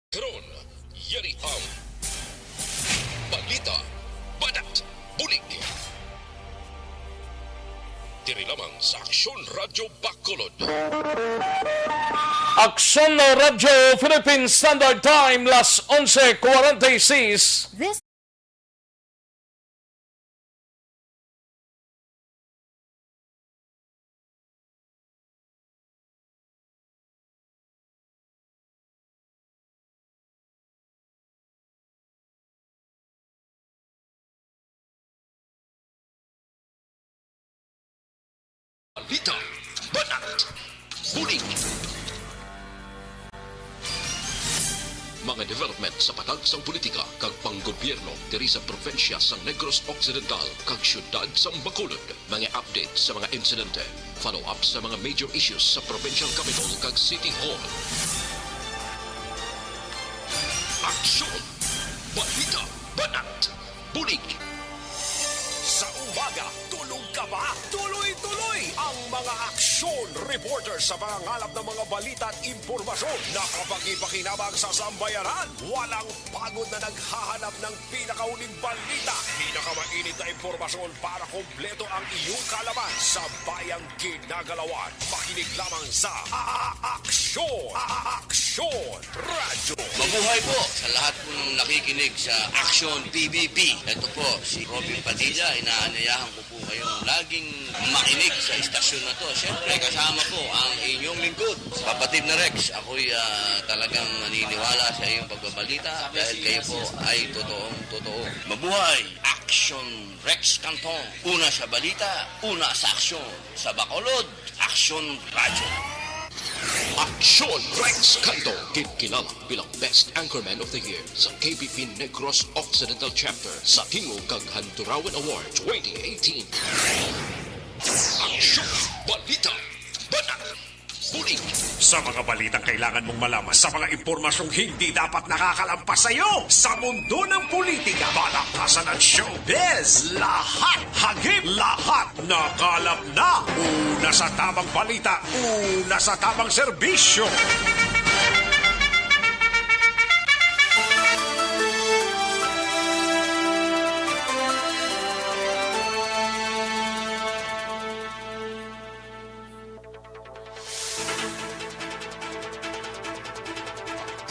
Karon, yari ang Balita, Banat, Bulig. Diri lamang sa Aksyon Radyo Bacolod. Aksyon Radyo Philippine Standard Time, las 11:46. This Balita, Banat, Bulig. Mga development sa patagsang politika kag panggobyerno diri sa probinsya sa Negros Occidental kag syudad sa Bacolod. Mga update sa mga insidente, follow up sa mga major issues sa provincial capital kag city hall. Aksyon, Balita, Banat, Bulig. Sa umaga, tulog ka ba? Tuloy-tuloy ang mga aksyon reporters sa mga ngalap ng mga balita at impormasyon na kapag-ipakinabang sa sambayanan. Walang pagod na naghahanap ng pinakauling balita. Pinakamainit na impormasyon para kompleto ang iyong kalaman sa bayang kinagalawan. Makinig lamang sa Aksyon! Aksyon Radio! Mabuhay po sa lahat po ng nakikinig sa Aksyon PBB. Ito po si Robin Padilla. Inaanyayahan ko po kayong laging makinig sa istasyon na to. Siyempre kasama po ang inyong lingkod. Kapatid na Rex, ako'y talagang naniniwala sa iyong pagbabalita dahil kayo po ay totoong-totoo. Mabuhay! Aksyon Rex Cantong. Una sa balita, una sa aksyon. Sa Bacolod, Aksyon Radio. Aksyon Rex Cantong, kilala bilang Best Anchorman of the Year sa KBP Negros Occidental Chapter sa Tingog kag Handurawan Award 2018. Aksyon, Balita, Banat, Bulig. Sa mga balitang kailangan mong malaman, sa mga impormasyong hindi dapat nakakalampas sa iyo, sa mundo ng politika, balakasan at showbiz, lahat, hagip, lahat, nakalap na. Una sa tamang balita, una sa tamang serbisyo.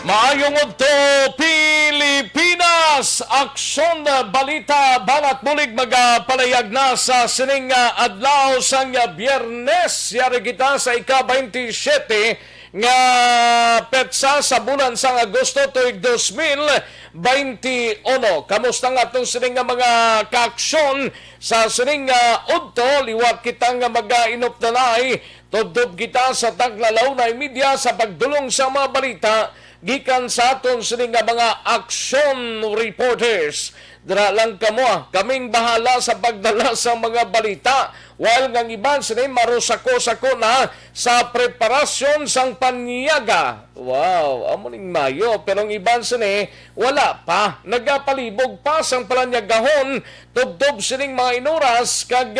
Maayong udto Pilipinas! Aksyon Balita Banat Bulig magapalayag na sa sining adlaw sang Biyernes. Yari kita sa ika-27 nga petsa sa bulan sang Agosto tuig 2021. Kamusta nga itong sining mga kaaksyon sa sining udto? Liwat kita nga mag-inop na nai. Tudod kita sa taglalaw na media sa pagdulong sa mga balita gikan sa aton sining mga aksyon reporters. Dira lang kamo, kaming bahala sa pagdala sa mga balita. While ng iban sining marusako-sako na sa preparasyon sang panyaga. Wow, amuning Mayo. Pero ang iban sining wala pa. Nagapalibog pa sang palanyagahon. Tubtob sining mga inuras kag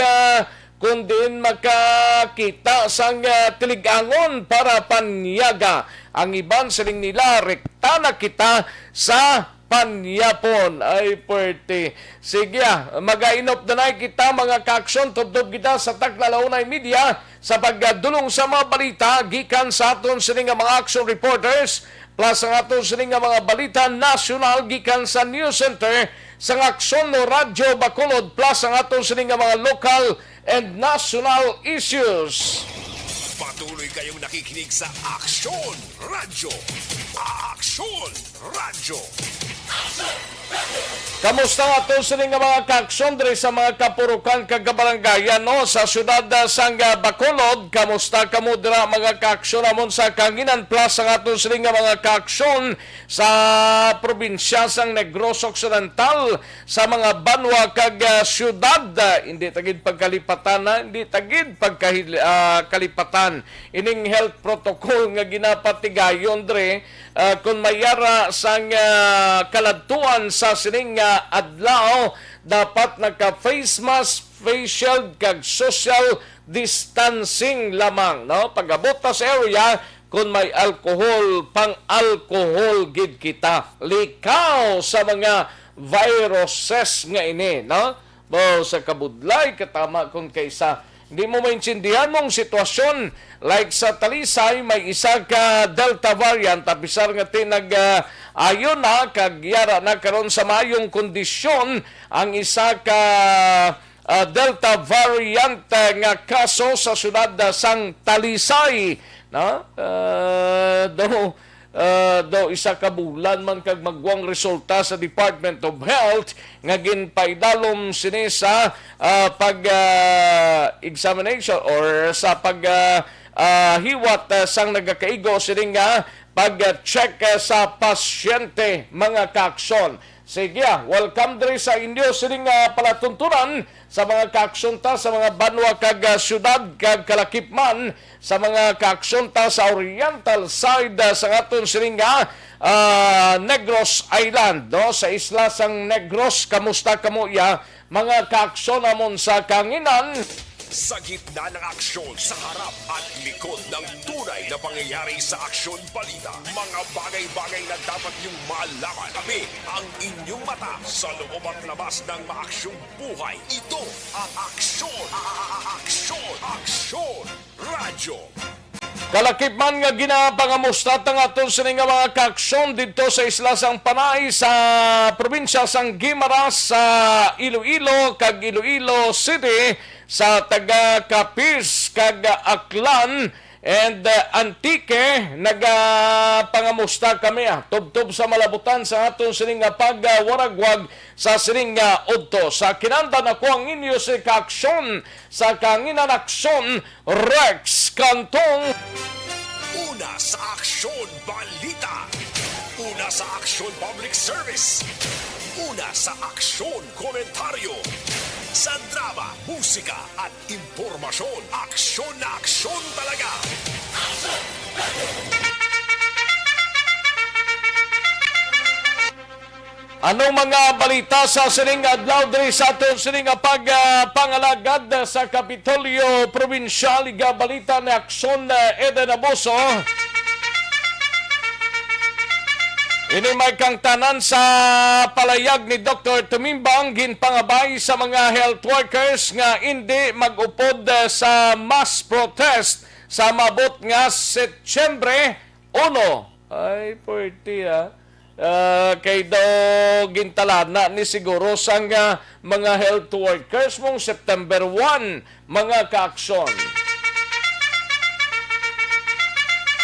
kung din makakita sang tiligangon para panyaga. Ang iban siling nila, rekta na kita sa panyapon. Ay, pwerte. Sige, mag-ainop na na kita mga kaaksyon. Tubdob kita sa taglalaunay media sa pagdulong sa mga balita gikan sa aton siling mga action reporters plus ang aton siling mga balita nasyonal gikan sa News Center sa Aksyon Radyo Bacolod plus ang aton siling mga local and national issues. Patuloy kayong nakikinig sa Aksyon Radio. Aksyon Radio. Kamusta nga ito sa mga kaaksyon diri sa mga kapurukan kagabaranggayan no? Sa syudad sang Bacolod? Kamusta kamo dira mga kaaksyon amon sa Kanginan Plus ang ato sa mga kaaksyon sa probinsya sang Negros Occidental sa mga banwa kag syudad? Hindi tagid pagkalipatan hindi tagid pagkalipatan ining health protocol nga ginapatigayon diri kung mayara sang kaladtuan sa sining adlaw dapat naka-face mask, face shield kag social distancing lamang no pag-abot sa area kung may alcohol, pang-alcohol gid kita. Likaw sa mga viruses nga ini, no? Bo sa kabudlay katama kung kaysa hindi mo maintindihan mong sitwasyon like sa Talisay may isa ka Delta variant tapisar nga tinag ayon na kagyara na karon sa mayong kondisyon ang isa ka Delta variant nga kaso sa syudad sang Talisay, no? Daw isa ka bulan man kag magwang resulta sa Department of Health nga ginpaidalom sini sa pag examination or sa pag hiwat sang nagakaigo sini nga pag-check sa pasyente mga kaaksyon. Sige, welcome diri sa inyo sining palatuntunan sa mga kaaksyon sa mga banwa kag syudad kag kalakipman sa mga kaaksyon sa oriental side sa aton sining Negros Island, no? Sa isla sang Negros, kamusta kamo ya mga kaaksyon namon sa kanginan? Sa gitna ng aksyon, sa harap at likod ng tunay na pangyayari sa Aksyon Balita. Mga bagay-bagay na dapat niyong malaman. Kami ang inyong mata sa loob at labas ng maaksyong buhay. Ito ang Aksyon! Aksyon! Aksyon! Radyo! Kalakipman nga ginapangamustat ang aton sa mga kaaksyon dito sa isla sang Panay sa probinsya sang Guimaras sa Iloilo kag Iloilo City sa taga Capiz kag Aklan and Antique nagapangamusta kami tubtob sa malabutan sa aton sining pagwaragwag sa sining udto sa kinandan ako ang inyo si kaaksyon sa kanginan aksyon Rex Cantong. Una sa Aksyon Balita. Una sa Aksyon Public Service. Una sa Aksyon Komentaryo. Sa drama, musika at impormasyon. Aksyon na aksyon talaga. Anong mga balita sa sining adlaw diri sa aton sining pangalagad sa Kapitolyo Probinsyal iga balita ni Aksyon Eden Abuso. Ini may kang tanan sa palayag ni Dr. Tumimbang ginpangabay sa mga health workers nga hindi mag-upod sa mass protest sa mabot nga Setyembre 1. Ay, pwede kay daw gintalana ni siguro sang mga health workers mong September 1 mga kaaksyon.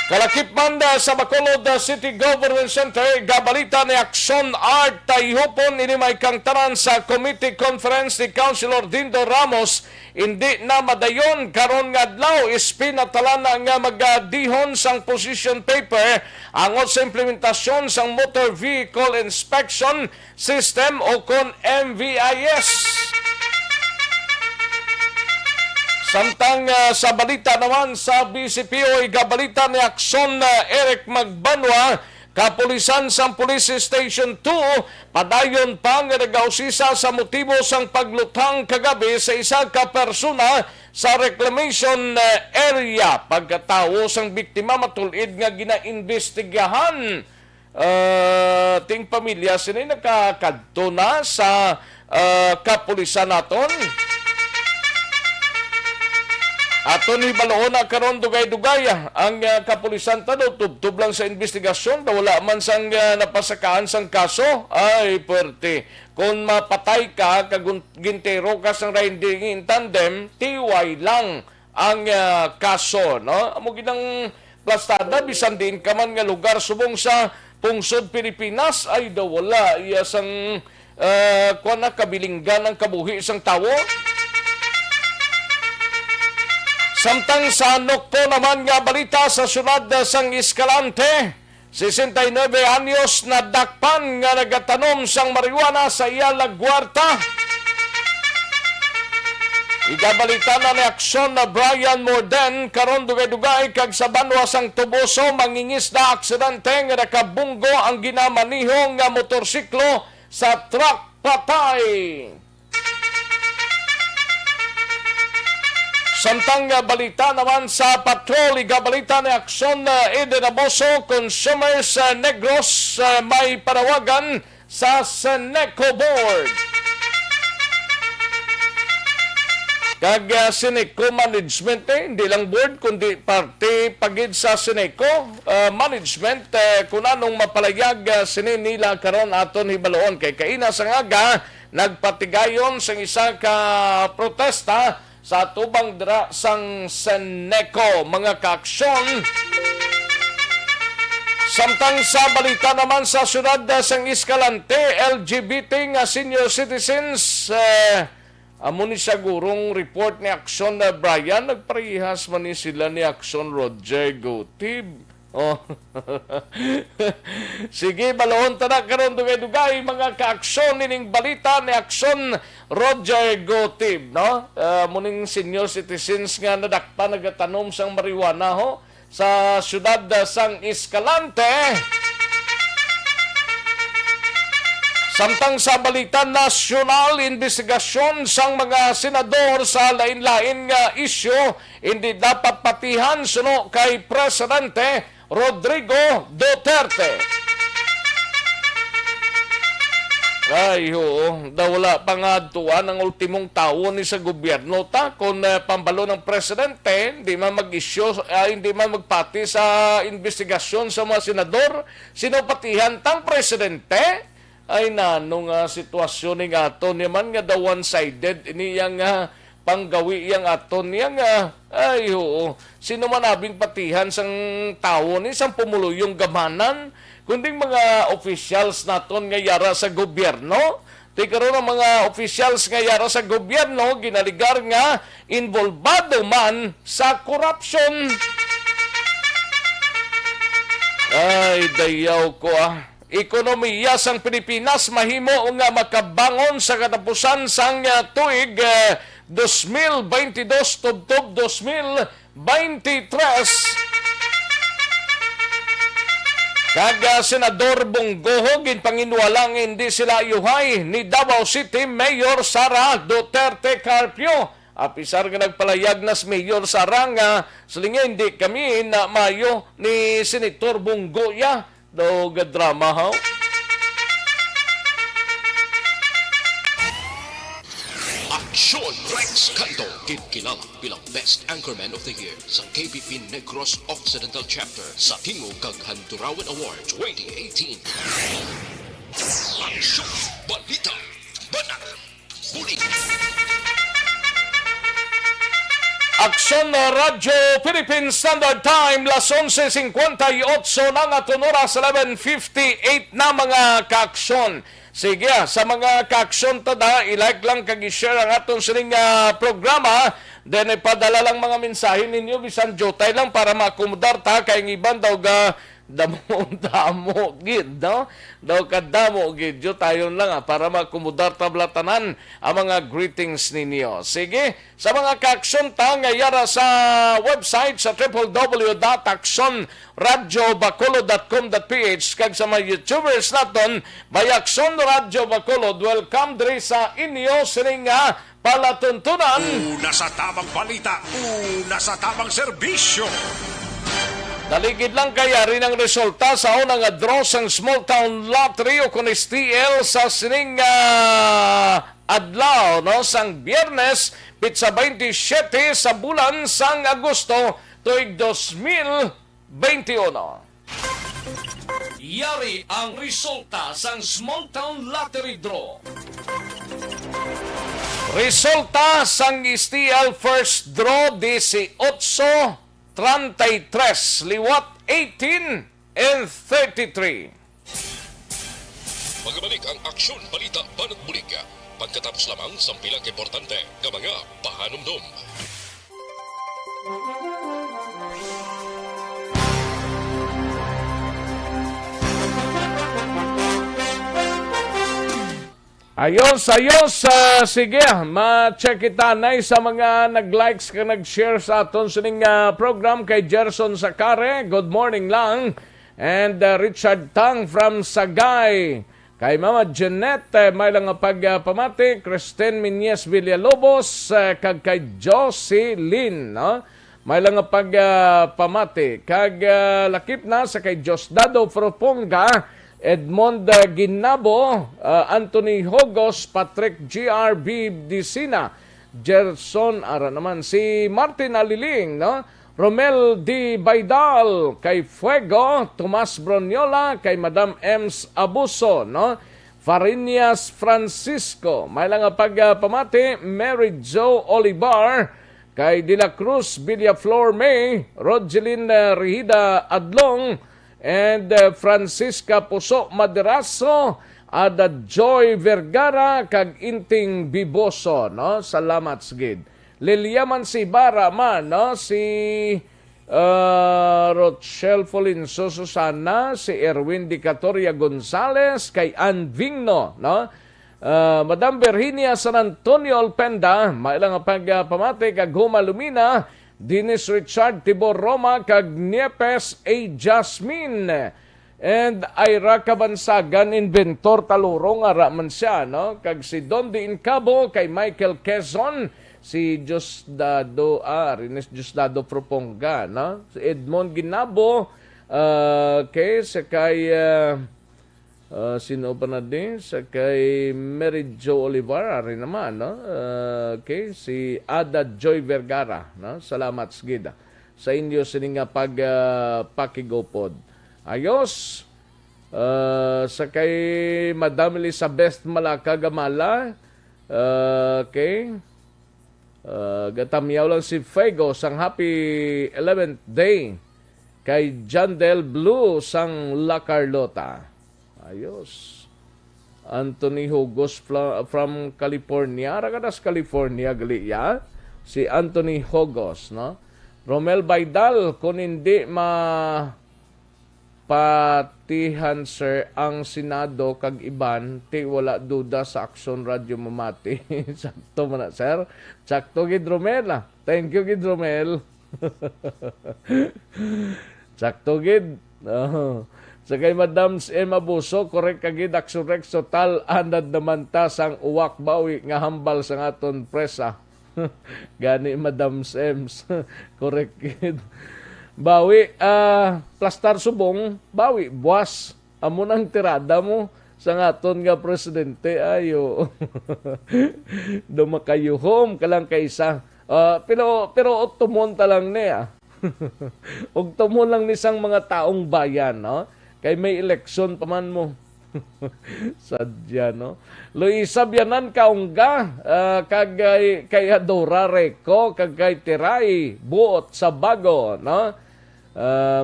Kalakipman sa Bacolod City Government Center, gabalita ni Aksyon Art Tayhupon ini may kang tanan sa Committee Conference ni Councilor Dindo Ramos hindi na madayon karon nga adlaw ispinatalan nga magadihon sang position paper angot sa implementasyon sang Motor Vehicle Inspection System o kon MVIS. Samtang sa balita naman sa BCPO, igabalita ni Aksyon Eric Magbanwa, kapulisan sa Police Station 2, padayon pa nga nagausisa sa motibo sang paglutang kagabi sa isa ka persona sa reclamation area. Pagkatawo sang biktima matulid nga ginaimbestigahan. Ting pamilya sini nakakadto na sa kapulisan naton. Ato ni baloon na karon dugay-dugay ang kapulisan tado tubtob lang sa investigasyon wala man sang napasakaan sang kaso ay perte kung mapatay ka gintero ka sang riding in tandem tiway lang ang kaso, no? Amo ginang plastada bisan din ka man nga lugar subong sa pungsod Pilipinas ay daw wala iya sang kuan na kabilinggan ng kabuhi sang tawo. Samtang sa Nokto naman nga balita sa syudad sang Escalante, 69 anyos na dakpan nga nagatanom sang marijuana sa iya lagwarta. Igabalita na ni Aksyon na Brian Morden karon dugay-dugay kag sa banwa sang Tuboso mangingis na aksidente nga nakabunggo ang ginamanihong nga motorsiklo sa truck patay. Samtang balita naman sa patrol, balita ni Aksyon Ederaboso, Consumers Negros may panawagan sa Seneco Board. Kag Seneco Management, hindi lang board, kundi parte pagid sa Seneco Management, kung anong mapalayag sininila karon aton hibaloon. Kay kaina sa ngaga, nagpatigayon sa isa ka protesta sa tubang dira sang Seneco, mga kaaksyon. Samtang sa balita naman sa syudad sang Escalante, LGBT nga senior citizens, amo ni sa gurong report ni Aksyon na Brian, nagparehas man ni sila ni Aksyon Roger Gotib. Oh. Sige, baloon ta karon dugay-dugay mga kaaksyon nining balita ni Aksyon Roger Gotib, no? Muning senior citizens nga nadakpa nagatanom sang marijuana ho sa syudad sang Escalante. Samtang sa balita nasyonal, investigasyon sang mga senador sa lain-lain nga isyu hindi dapat patihan suno kay Presidente Rodrigo Duterte. Ay, oo. Wala pa nga tuwan ang ultimong taon ni sa gobyerno ta. Kung pambalo ng presidente, hindi man mag-issue, hindi man magpati sa investigasyon sa mga senador, sinupatihan tang presidente, ay nanong sitwasyon ni aton yaman nga daw one-sided iniyang panggawi yang aton yang ay oo. Sino man abing patihan sang tao ni sang pumuluyong gamanan kunding mga officials naton nga yara sa gobyerno. Di karon ang mga officials nga yara sa gobyerno ginaligar nga involvado man sa corruption. Ay dayaw ko Ekonomiya sang Pilipinas mahimo nga makabangon sa katapusan sang tuig 2022 tubtob 2023. Kaga Senador Bonggoho ginpanginwalang hindi sila yuhay ni Davao City Mayor Sara Duterte Carpio. Apisar nga nagpalayag nas Mayor Sara nga silinga hindi kami na mayo ni Senator Bonggoya. Daw drama ha. Aksyon Rex Cantong, kilala bilang Best Anchorman of the Year sa KBP Negros Occidental Chapter sa Tingog kag Handurawan Awards 2018. Aksyon, Balita, Banat, Bulig. Aksyon Radyo Philippine Standard Time, las 11:58 na nga tunora sa 11:58 na mga kaaksyon. Sige, sa mga kaaksyon tada, ilike lang kag i-share ang atong sining programa. Then ipadala lang mga mensahe ninyo, bisan jotay lang para maakomodar ta kay iban daw ga damo gid, no? Daw kadamo gid yo tayon lang para maakomodar tablatanan ang mga greetings ninyo. Sige, sa mga kaaksyon ta nga yara sa website sa www.aksonradiobacolod.com.ph kag sa mga YouTubers naton may Aksyon Radio Bacolod. Welcome diri sa inyo sining palatuntunan. Una sa tamang balita, una sa tamang serbisyo. Daligid lang kaya rin ang resulta sa unang draw sang Small Town Lottery o kung STL sa sining adlaw, no? Sang Biyernes, pitsa 27 sa bulan sang Agosto, tuig 2021. Yari ang resulta sang Small Town Lottery Draw. Resulta sang STL First Draw 18, 33, liwat 18 and 33. Magbalik ang Aksyon Balita Banat Bulig pagkatapos lamang sa pilang importante ng mga pahanumdum. Ayos, sige, ma-check kita na sa mga nag-likes ka nag-share sa aton sining program kay Gerson Sakare, good morning lang. And Richard Tang from Sagay, Kay Mama Jeanette, may lang nga pagpamati, Kristen Minyes Villalobos, kag kay Jocelyn, no? May lang nga pagpamati, kag lakip na sa kay Diosdado Proponga, Edmond Ginabo, Anthony Hogos, Patrick GRB Disina, Gerson, ara naman, si Martin Aliling, no? Romel D. Baidal, kay Fuego, Tomas Bronyola, kay Madam Ems Abuso, no? Farinas Francisco, may lang pagpamati, Mary Jo Olivar, kay De La Cruz Villaflor May, Rogelyn Rihida Adlong, and Francisca Puso Maderaso, Ada Joy Vergara, kag Inting Biboso, no? Salamat sigid. Liliaman si Bara man, no? Si Rochelle Folinso Susana, si Erwin Dicatoria Gonzales, kay Ann Vigno, no? Madam Virginia San Antonio Alpenda, mailang pagpamati kag Huma Lumina, Dennis Richard Tibor Roma, kag Niepes A. Jasmine, and Ira Kabansagan, Inventor Talurong, ara man siya, no? Kag si Don de Incabo, kay Michael Quezon, si Diosdado, Rines Diosdado Proponga, no? Si Edmond Ginabo, kay sa kay sino pa na din? Sa kay Mary Jo Olivar, rin naman, no? Okay, si Ada Joy Vergara, no? Salamat sigida sa inyo sininga pakigopod. Ayos, sa kay Madam Elizabeth Malaka Gamala, okay, gatamyaw lang si Fuego sang happy 11th day kay Jandel Blue sang La Carlota. Ayos. Anthony Hugos from California. Ragadas California gali ya. Si Anthony Hugos, no? Romel Baidal, kung hindi patihan sir ang Senado kag iban, ti wala duda sa Aksyon Radio mamati. Sakto man na, sir. Sakto gid Romel. Thank you gid Romel. Sakto gid. Sa kay Madam M. Abuso, korek kagid aksurek total anad naman ta sang uwak bawi nga hambal sa aton presa. Gani Madam Ems. Korek gid. Bawi, plastar subong, bawi, buwas. Amo nang tirada mo sa aton nga presidente. Ayo. Dumakayuhom ka lang kaysa. Pero tumonta lang niya. Og tumon lang ni sang mga taong bayan, no? Kay may eleksyon pa man mo. Sadya, no? Luisa Bianan Kaungga, kay Adora Reco, kay Tiray, buot sa bago, no?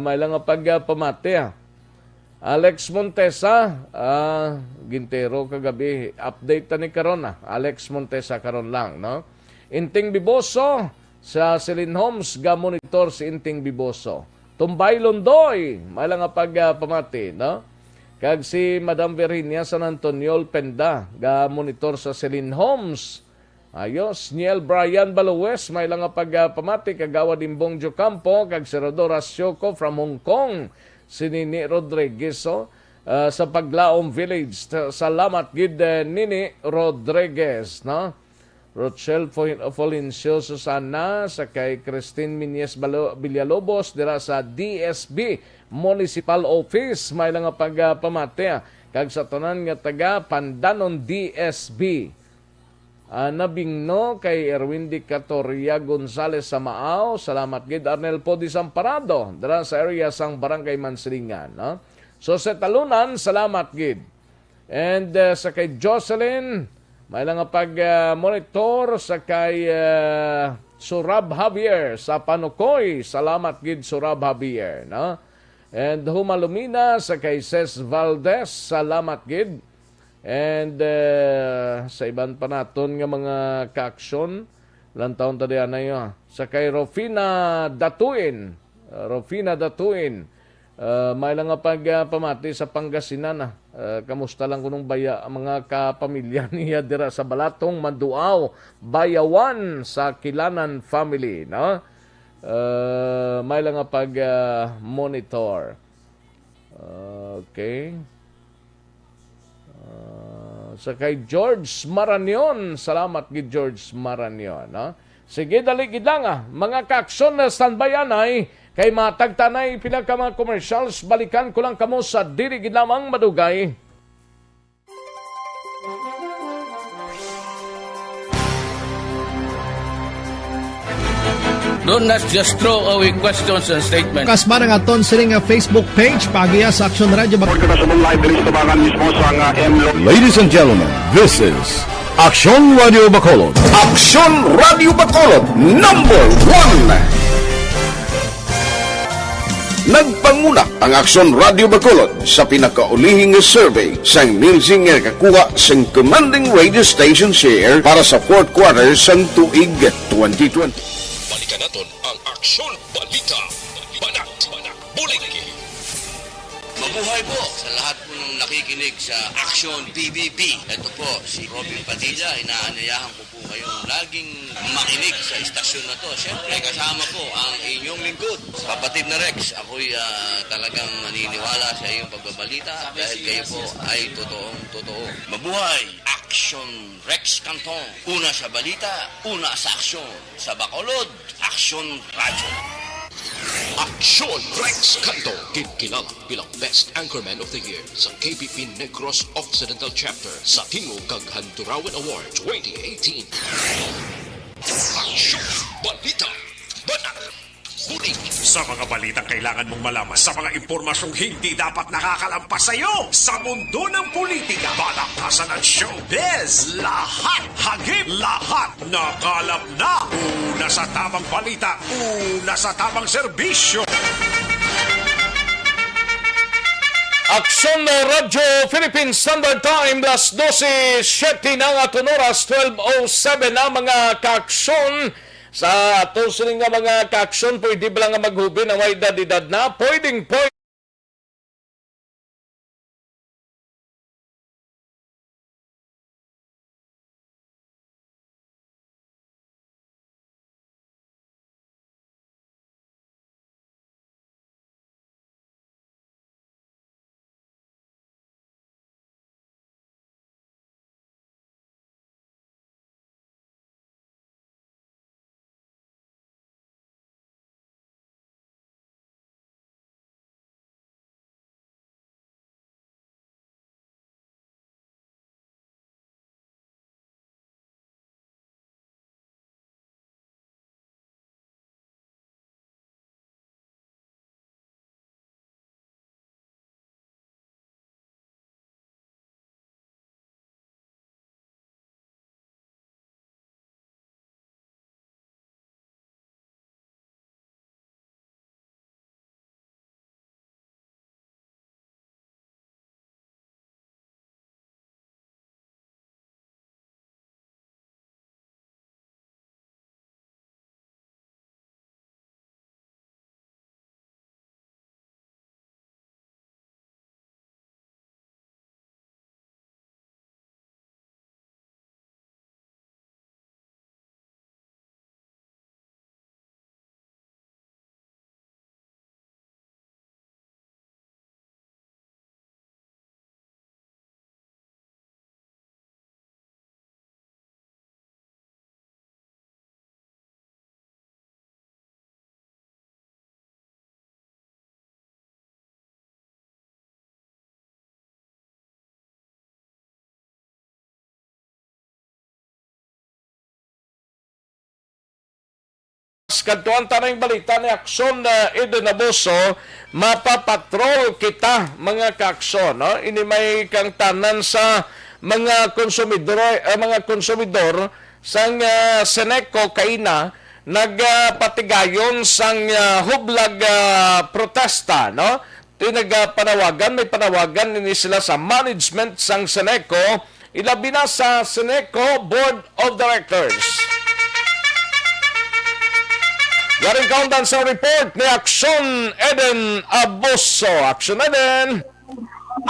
May lang pagpamati, Alex Montesa, Gintero kagabi, update ta ni karon, Alex Montesa karon lang, no? Inting Biboso, sa Celine Homes, ga-monitor si Inting Biboso. Tumbay Londoy, may lang pagpamati, no? Kag si Madam Virginia San Antonio Penda, ga-monitor sa Celine Homes. Ayos, Niel Brian Baluwes, may lang pagpamati, kagawa Dimbong Jocampo, kag si Rodora Sioko from Hong Kong, si Nini Rodriguez, sa Paglaom Village. Salamat gid Nini Rodriguez, no? Rochelle Folincio Susana, sa kay Christine Minyes Villalobos, dira sa DSB Municipal Office, may lang pagpamati, kag sa tanan nga taga Pandanon DSB. Nabingno kay Erwin Dicatoria Gonzales sa Maaw, salamat gid Arnel Podi Samparado, dira sa area sang Barangay Mansilingan, no? So sa talunan, salamat gid. And sa kay Jocelyn, may lang pag-monitor sa kay Surab Javier sa Panukoy. Salamat gid Surab Javier, no? And Humalumina sa kay Ces Valdez. Salamat gid. And sa iban pa naton nga mga ka-aksyon, ilang taon ta diyan na yun. Sa kay Rofina Datuin. May lang pagpamati sa Pangasinan. Kamusta lang kunong mga kapamilya niya dira sa Balatong, Manduaw, Bayawan sa Kilanan family, no? May lang monitor. Okay. Sa kay George Maranion, salamat gid George Maranion. No? Sige, dali gid lang mga kaaksyon na standbyan ay kay matagtanay pila ka mga commercials, balikan ko lang kamo sa diri gid lamang madugay. Do not just throw away questions and statements. Kasma ng aton sining Facebook page pagiya sa Aksyon Radio. Ladies and gentlemen, this is Aksyon Radio Bacolod. Aksyon Radio Bacolod, number 1! Nagpanguna ang Aksyon Radio Bacolod sa pinakaulihing survey sa emerging nga kakuha sa commanding radio station share para sa fourth quarter sang tuig 2020. Balikan naton ang Aksyon Balita. Banat, Bulig. Mabuhay po sa lahat po ng nakikinig sa Aksyon PBB. Ito po si Robin Padilla. Inaanyayahan ko po kayong laging makinig sa istasyon na to. Siyempre kasama po ang inyong lingkod. Kapatid na Rex, ako'y talagang naniniwala sa iyong pagbabalita dahil kayo po ay totoong-totoo. Mabuhay! Aksyon Rex Cantong. Una sa balita, una sa aksyon. Sa Bacolod, Aksyon Radio. Aksyon Rex Cantong, kilala bilang Best Anchorman of the Year sa KBP Negros Occidental Chapter sa Tingog kag Handurawan Award 2018. Aksyon Balita. Banat, Bulig. Sa mga balitang kailangan mong malaman, sa mga impormasyong hindi dapat nakakalampas sa iyo, sa mundo ng politika, balakasan ng showbiz, lahat, hagip, lahat, nakalap na. Una sa tamang balita, una sa tamang serbisyo. Aksyon Radio Philippine Standard Time, las 12:07 ng aton oras, 12:07 na mga kaaksyon. Sa ato sining nga mga kaaksyon, pwede ba lang nga maghubi ng may edad na? Pwedeng kadtuan tanang balita ni Aksyon Eden Abuso, mapapatrol kita mga kaaksyon, no? Ini may kang tanan sa mga konsumidor sang Seneco kaina nagpatigayon sang hublag protesta, no? May panawagan ni sila sa management sang Seneco, ilabi na sa Seneco Board of Directors. Yaring kauntan sa report ni Aksyon Eden Abuso. Aksyon Eden!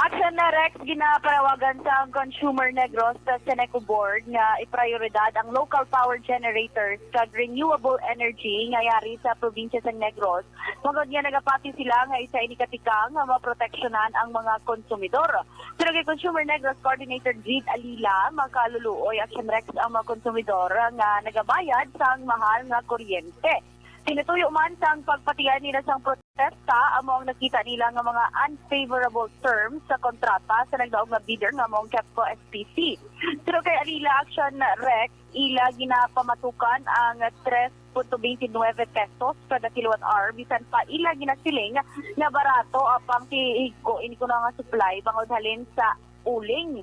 Aksyon na Rex, ginaparawagan sa Consumer Negros sa Seneco Board nga iprioridad ang local power generators kag renewable energy nga yari sa probinsya sa Negros. Magod nga nagapati sila nga isa inikatikang nga maproteksyonan ang mga konsumidor. Pero kay Consumer Negros Coordinator Grid Alila, makaluluoy Aksyon Rex ang mga konsumidor nga nagabayad sa mahal nga kuryente. Tinutuyo man sang pagpatiyan nila sang protesta among nakita nila nga mga unfavorable terms sa kontrata sa nagdaog nga bidder nga among KEPCO SPC. Pero kay Alila Action Rex, ila ginapamatukan ang 3.29 pesos kada kilowatt hour bisan pa ila ginasiling nga barato apang tiigko ini ko na nga supply bangod halin sa uling.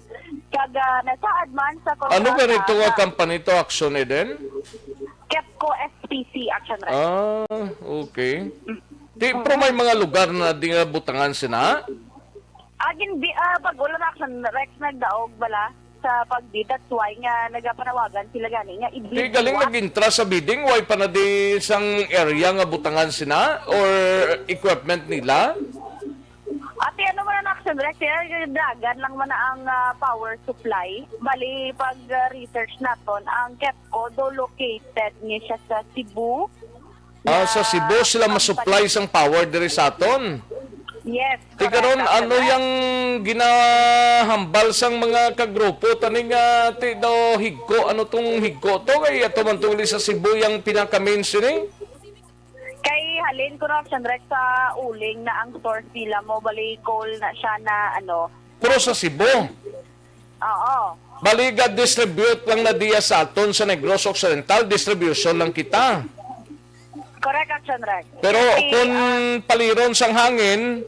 Kaga nasaad man sa kontrata. Ano ba rito nga company to, Aksyon din? KEPCO SPC Action Rex. Okay. Pero may mga lugar na di nga butangan sina? Agin pag ulan Action Rex nagdaog bala sa pagbid, that's why nga nagapanawagan sila gani nga Di galing nag-intra sa bidding, why pa na di isang area nga butangan sina or equipment nila? Ate, ano man ang Action Rex? Dagan lang man ang power supply. Bali, pag-research naton, ang KEPCO do located niya siya sa Cebu. Sa Cebu sila masupply sang power diri sa aton. Yes. Tikaron, ano yung ginahambal sang mga kagrupo? Taning ti daw higko, ano tong higko to? Kaya ito man tungli sa Cebu yung pinaka-mention eh? Kay halin ko na Action Rex sa uling na ang source nila mo, bali call na siya na ano. Pero sa Cebu? Oo. Baliga distribute lang na diya sa aton sa Negros Occidental, distribution lang kita. Correct Action Rex. Pero Kasi, kung paliron sang hangin,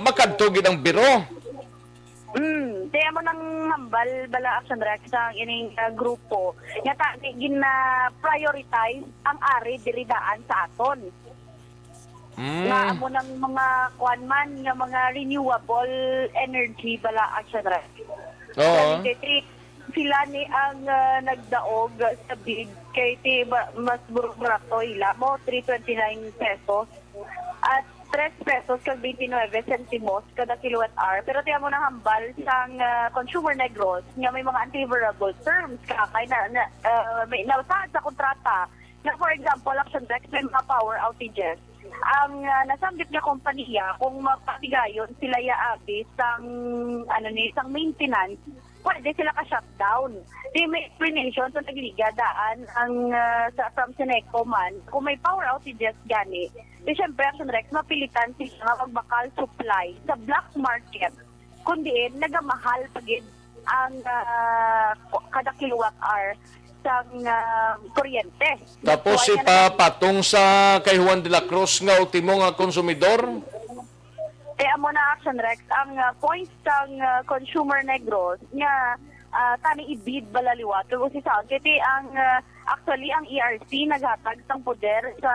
makadtugid ang biro. Kaya mo nang hambal bala Action Rex sa ining grupo. Nga tani gina-prioritize ang ari diridaan sa aton. Nga amo ng mga kuanman nga mga renewable energy bala Action Rex. Oo. Sila ni ang nagdaog sa bid kay mas barato ila mo 329 pesos at 3 pesos kag 29 centimos kada kilowatt hour. Pero tiyan mo na hambal sang Consumer Negros nga may mga unfavorable terms kakay na may nasaad sa kontrata na for example Action Rex may mga power outages. Ang nasambit nga kompanya kung mapatigayon sila yaabi sang sang maintenance, pwede sila ka-shutdown. Di may explanation sa nagliga daan ang from Seneco man. Kung may power outages gani, di syempre Action Rex mapilitan sila nga magbakal supply sa black market. Kundi nagamahal pagid ang kada kilowatt hour sang kuryente. Tapos ipapatong sa kay Juan de la Cruz nga ultimo nga konsumidor. Kaya mo na Action Rex, ang points ng Consumer Negros nga tani ibid balaliwat. Kung si Sound, kaya ang actually ang ERC naghatag ng poder sa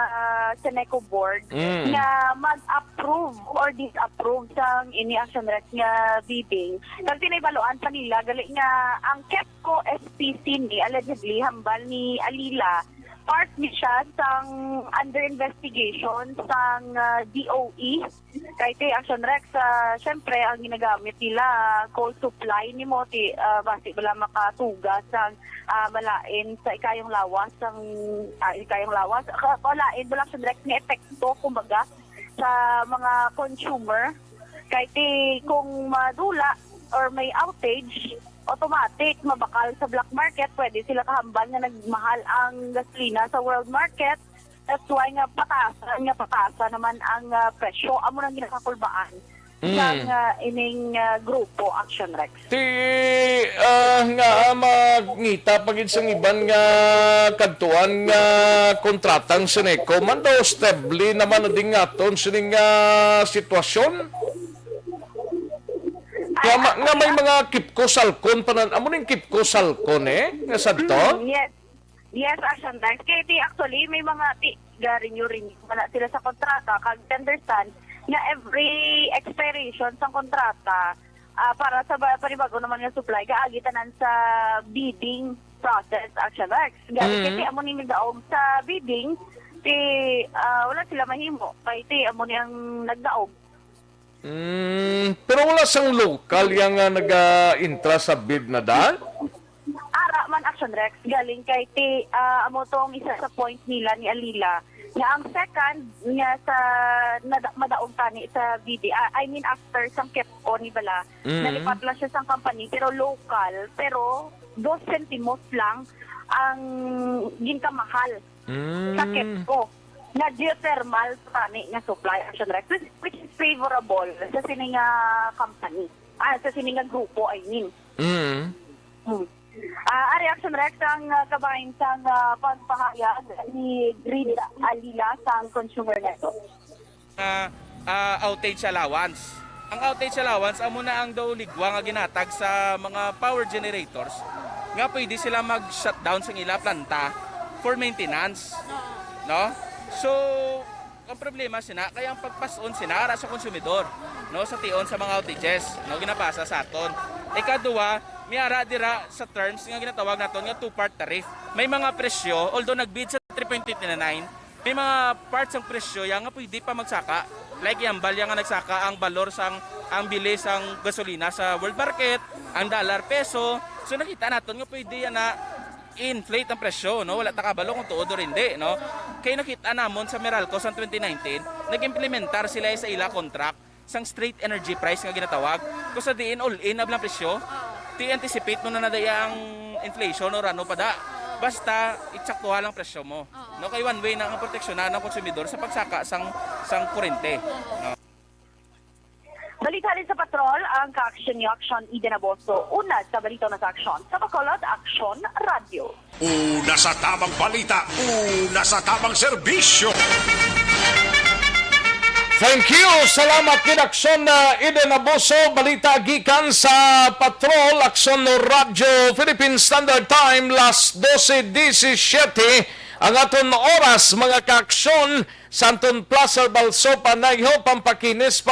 Seneco Board nga mag-approve or disapprove sa ini Action Rex nga bidding. Kasi tinaybaluan pa nila, gali nga ang KEPCO SPC ni allegedly hambal ni Alila, part ni siya sang under investigation sang DOE kay Action Rex. Syempre ang ginagamit nila coal supply ni Moti basi bala makatugas sang malain sa ikayong lawas sang kalain bala Action Rex nga epekto kumbaga sa mga consumer kay kung madula or may outage automatic mabakal sa black market, pwede sila kahambal na nagmahal ang gasolina sa world market. That's why nga patasa naman ang presyo. Amo nang ginakakulbaan ng ining grupo Action Rex. Nga magngita pagid sang iban nga kadtuan nga kontratang Seneco man daw stably naman na ding aton sining sitwasyon. Nga may mga kipko salkon panan. Amo ning kipko salkon nga sadto? Yes, Action Rex. Kaya actually may mga renew wala sila sa kontrata kag understand nga every expiration sa kontrata para sa panibago naman nga supply kaagitanan sa bidding process Action Rex. Kasi amo ning nagdaog sa bidding wala sila mahimo kay amo ni ang nagdaog. Pero wala sang local yang nag-intra sa bid na daan? Ara man Aksyon Rex galing kay amo tong isa sa point nila ni Alila nga ang second nga sa madaog tani sa BD. I mean after sang kepo ni bala nalipat lang siya sang company pero local pero 2 centimos lang ang ginkamahal sa kepo na geothermal tani nga supply Aksyon Rex which is favorable sa sining company sa sining grupo I mean. Ari Aksyon Rex ang kabahin sang pagpahayag ni Grid Alila sang consumer neto. Outage allowance. Ang outage allowance amo na ang daw ligwa nga ginatag sa mga power generators nga pwede sila mag-shutdown sa ila planta for maintenance. No? So, ang problema sina kaya ang pagpason sinara sa konsumidor, no, sa tion sa mga outages, no, ginapasa sa aton. Ikaduha, miara dira sa terms nga ginatawag naton nga two-part tariff. May mga presyo, although nagbid sa 3.29, may mga parts ng presyo yang nga pwede pa magsaka. Like yung balya nga nagsaka ang balor sang ang bilis ang gasolina sa world market, ang dollar peso. So nakita naton nga pwede yan na inflate ang presyo, no? Wala ta kabalo kung tuod o hindi, no? Kaya nakita namon sa Meralco sa 2019, nag-implementar sila sa ila contract sang straight energy price nga ginatawag. Kung sa diin all-in na blang presyo, ti-anticipate mo na nadaya ang inflation o ano pa da. Basta itsaktuha lang presyo mo. No, kay one way na ang proteksyonan ng konsumidor sa pagsaka sang kurente. No? Balita rin sa patrol ang ka-aksyon ni Aksyon Eden Aboso. Una sa balita na sa Aksyon. Sa Bacolod, Aksyon Radio. Una sa tamang balita, una sa tamang serbisyo. Thank you! Salamat din Aksyon na Eden Aboso. Balita gikan sa Patrol, Aksyon no Radio, Philippine Standard Time, las 12:17. Ang aton oras, mga ka-aksyon, Santon Plaza, Balso, Panayho, Pampakinis,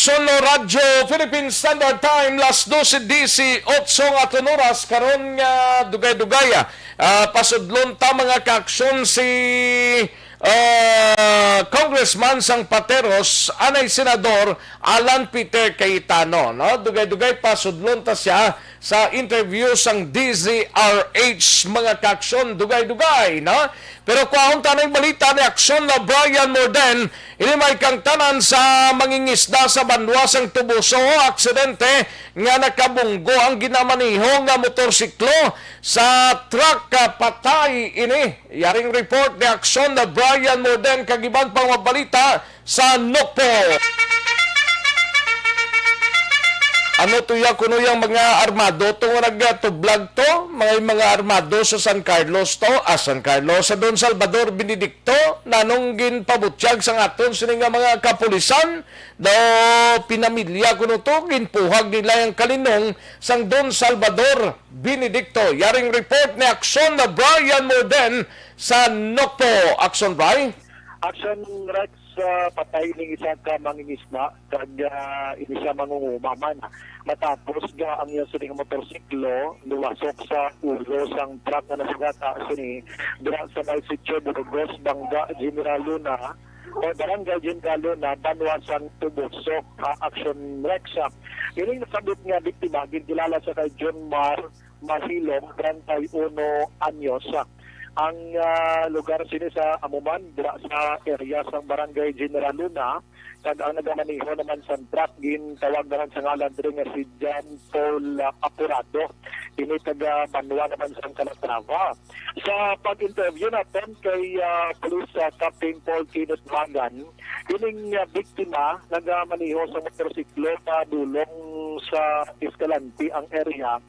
Solo Radio Philippine Standard Time las 12:18 nga oras karon nga dugay-dugaya pasudlon ta mga kaaksyon si Congressman sang Pateros anay Senador Alan Peter Cayetano, no, dugay-dugay pasudlon ta siya sa interview sang DZRH mga kaaksyon dugay-dugay, no. Pero kuahon tanay balita ni Aksyon na Brian Morden, ini may kang tanan sa mangingisda sa banwasang Tubuso, aksidente nga nakabunggo ang ginamaniho nga motorsiklo sa truck patay ini. Yaring report ni Aksyon na Brian Morden kagiban pang mabalita sa Nokpo. Ano tuya kuno yung mga armado to nga nagtublag to, mga armado sa San Carlos to, San Carlos sa Don Salvador Benedicto, nanong ginpabutyag sa aton sini nga mga kapulisan, do pinamilya kuno to, ginpuhag nila yung kalinong sang Don Salvador Benedicto. Yaring report ni Aksyon na Brian Morden sa Nokpo. Aksyon, Brian? Aksyon, Rex, patay ng isang mangingisda kag ini siya mangungumaman matapos ga ang iyang sining motorsiklo luwasok sa ulo sang truck na nasugata sini dira sa may sitio Burgos, Bangga, General Luna o Barangay General Luna, Banwasan, Tubosok. Aksyon Rexa yung nasabit nga biktima gintilala sa kay John Mahilong, 31 anyos. Ang lugar sini sa Amuman, dira sa area sa Barangay General Luna, kag ang nagamaniho naman sa truck, tawag naman sa ngalan rin nga si John Paul Apurado. ini taga Banwa naman sa Calatrava. Sa pag-interview natin kay Police Captain Paul Kenneth Magan, ining biktima nagamaniho sa motorsiklo na dulong sa Escalante ang area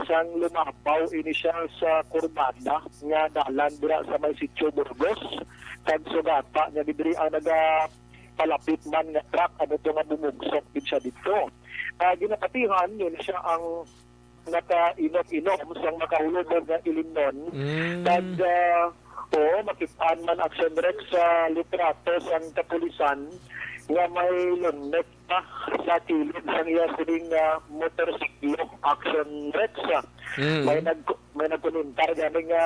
sang lumapaw ini siya sa kurbada nga dalan dira sa may sitio Burgos kag sugata nya diri ang palapit man nga truck ano to nga bumugsok din siya dito. Ginapatihan yun siya ang nakainom-inom sang makahulog nga ilimnon kag makitaan man Aksyon Rex sa litrato sang kapulisan nga may lunnet pa sa kilid sang iya sining motorsiklo Aksyon Rex. May nagkunintar gani nga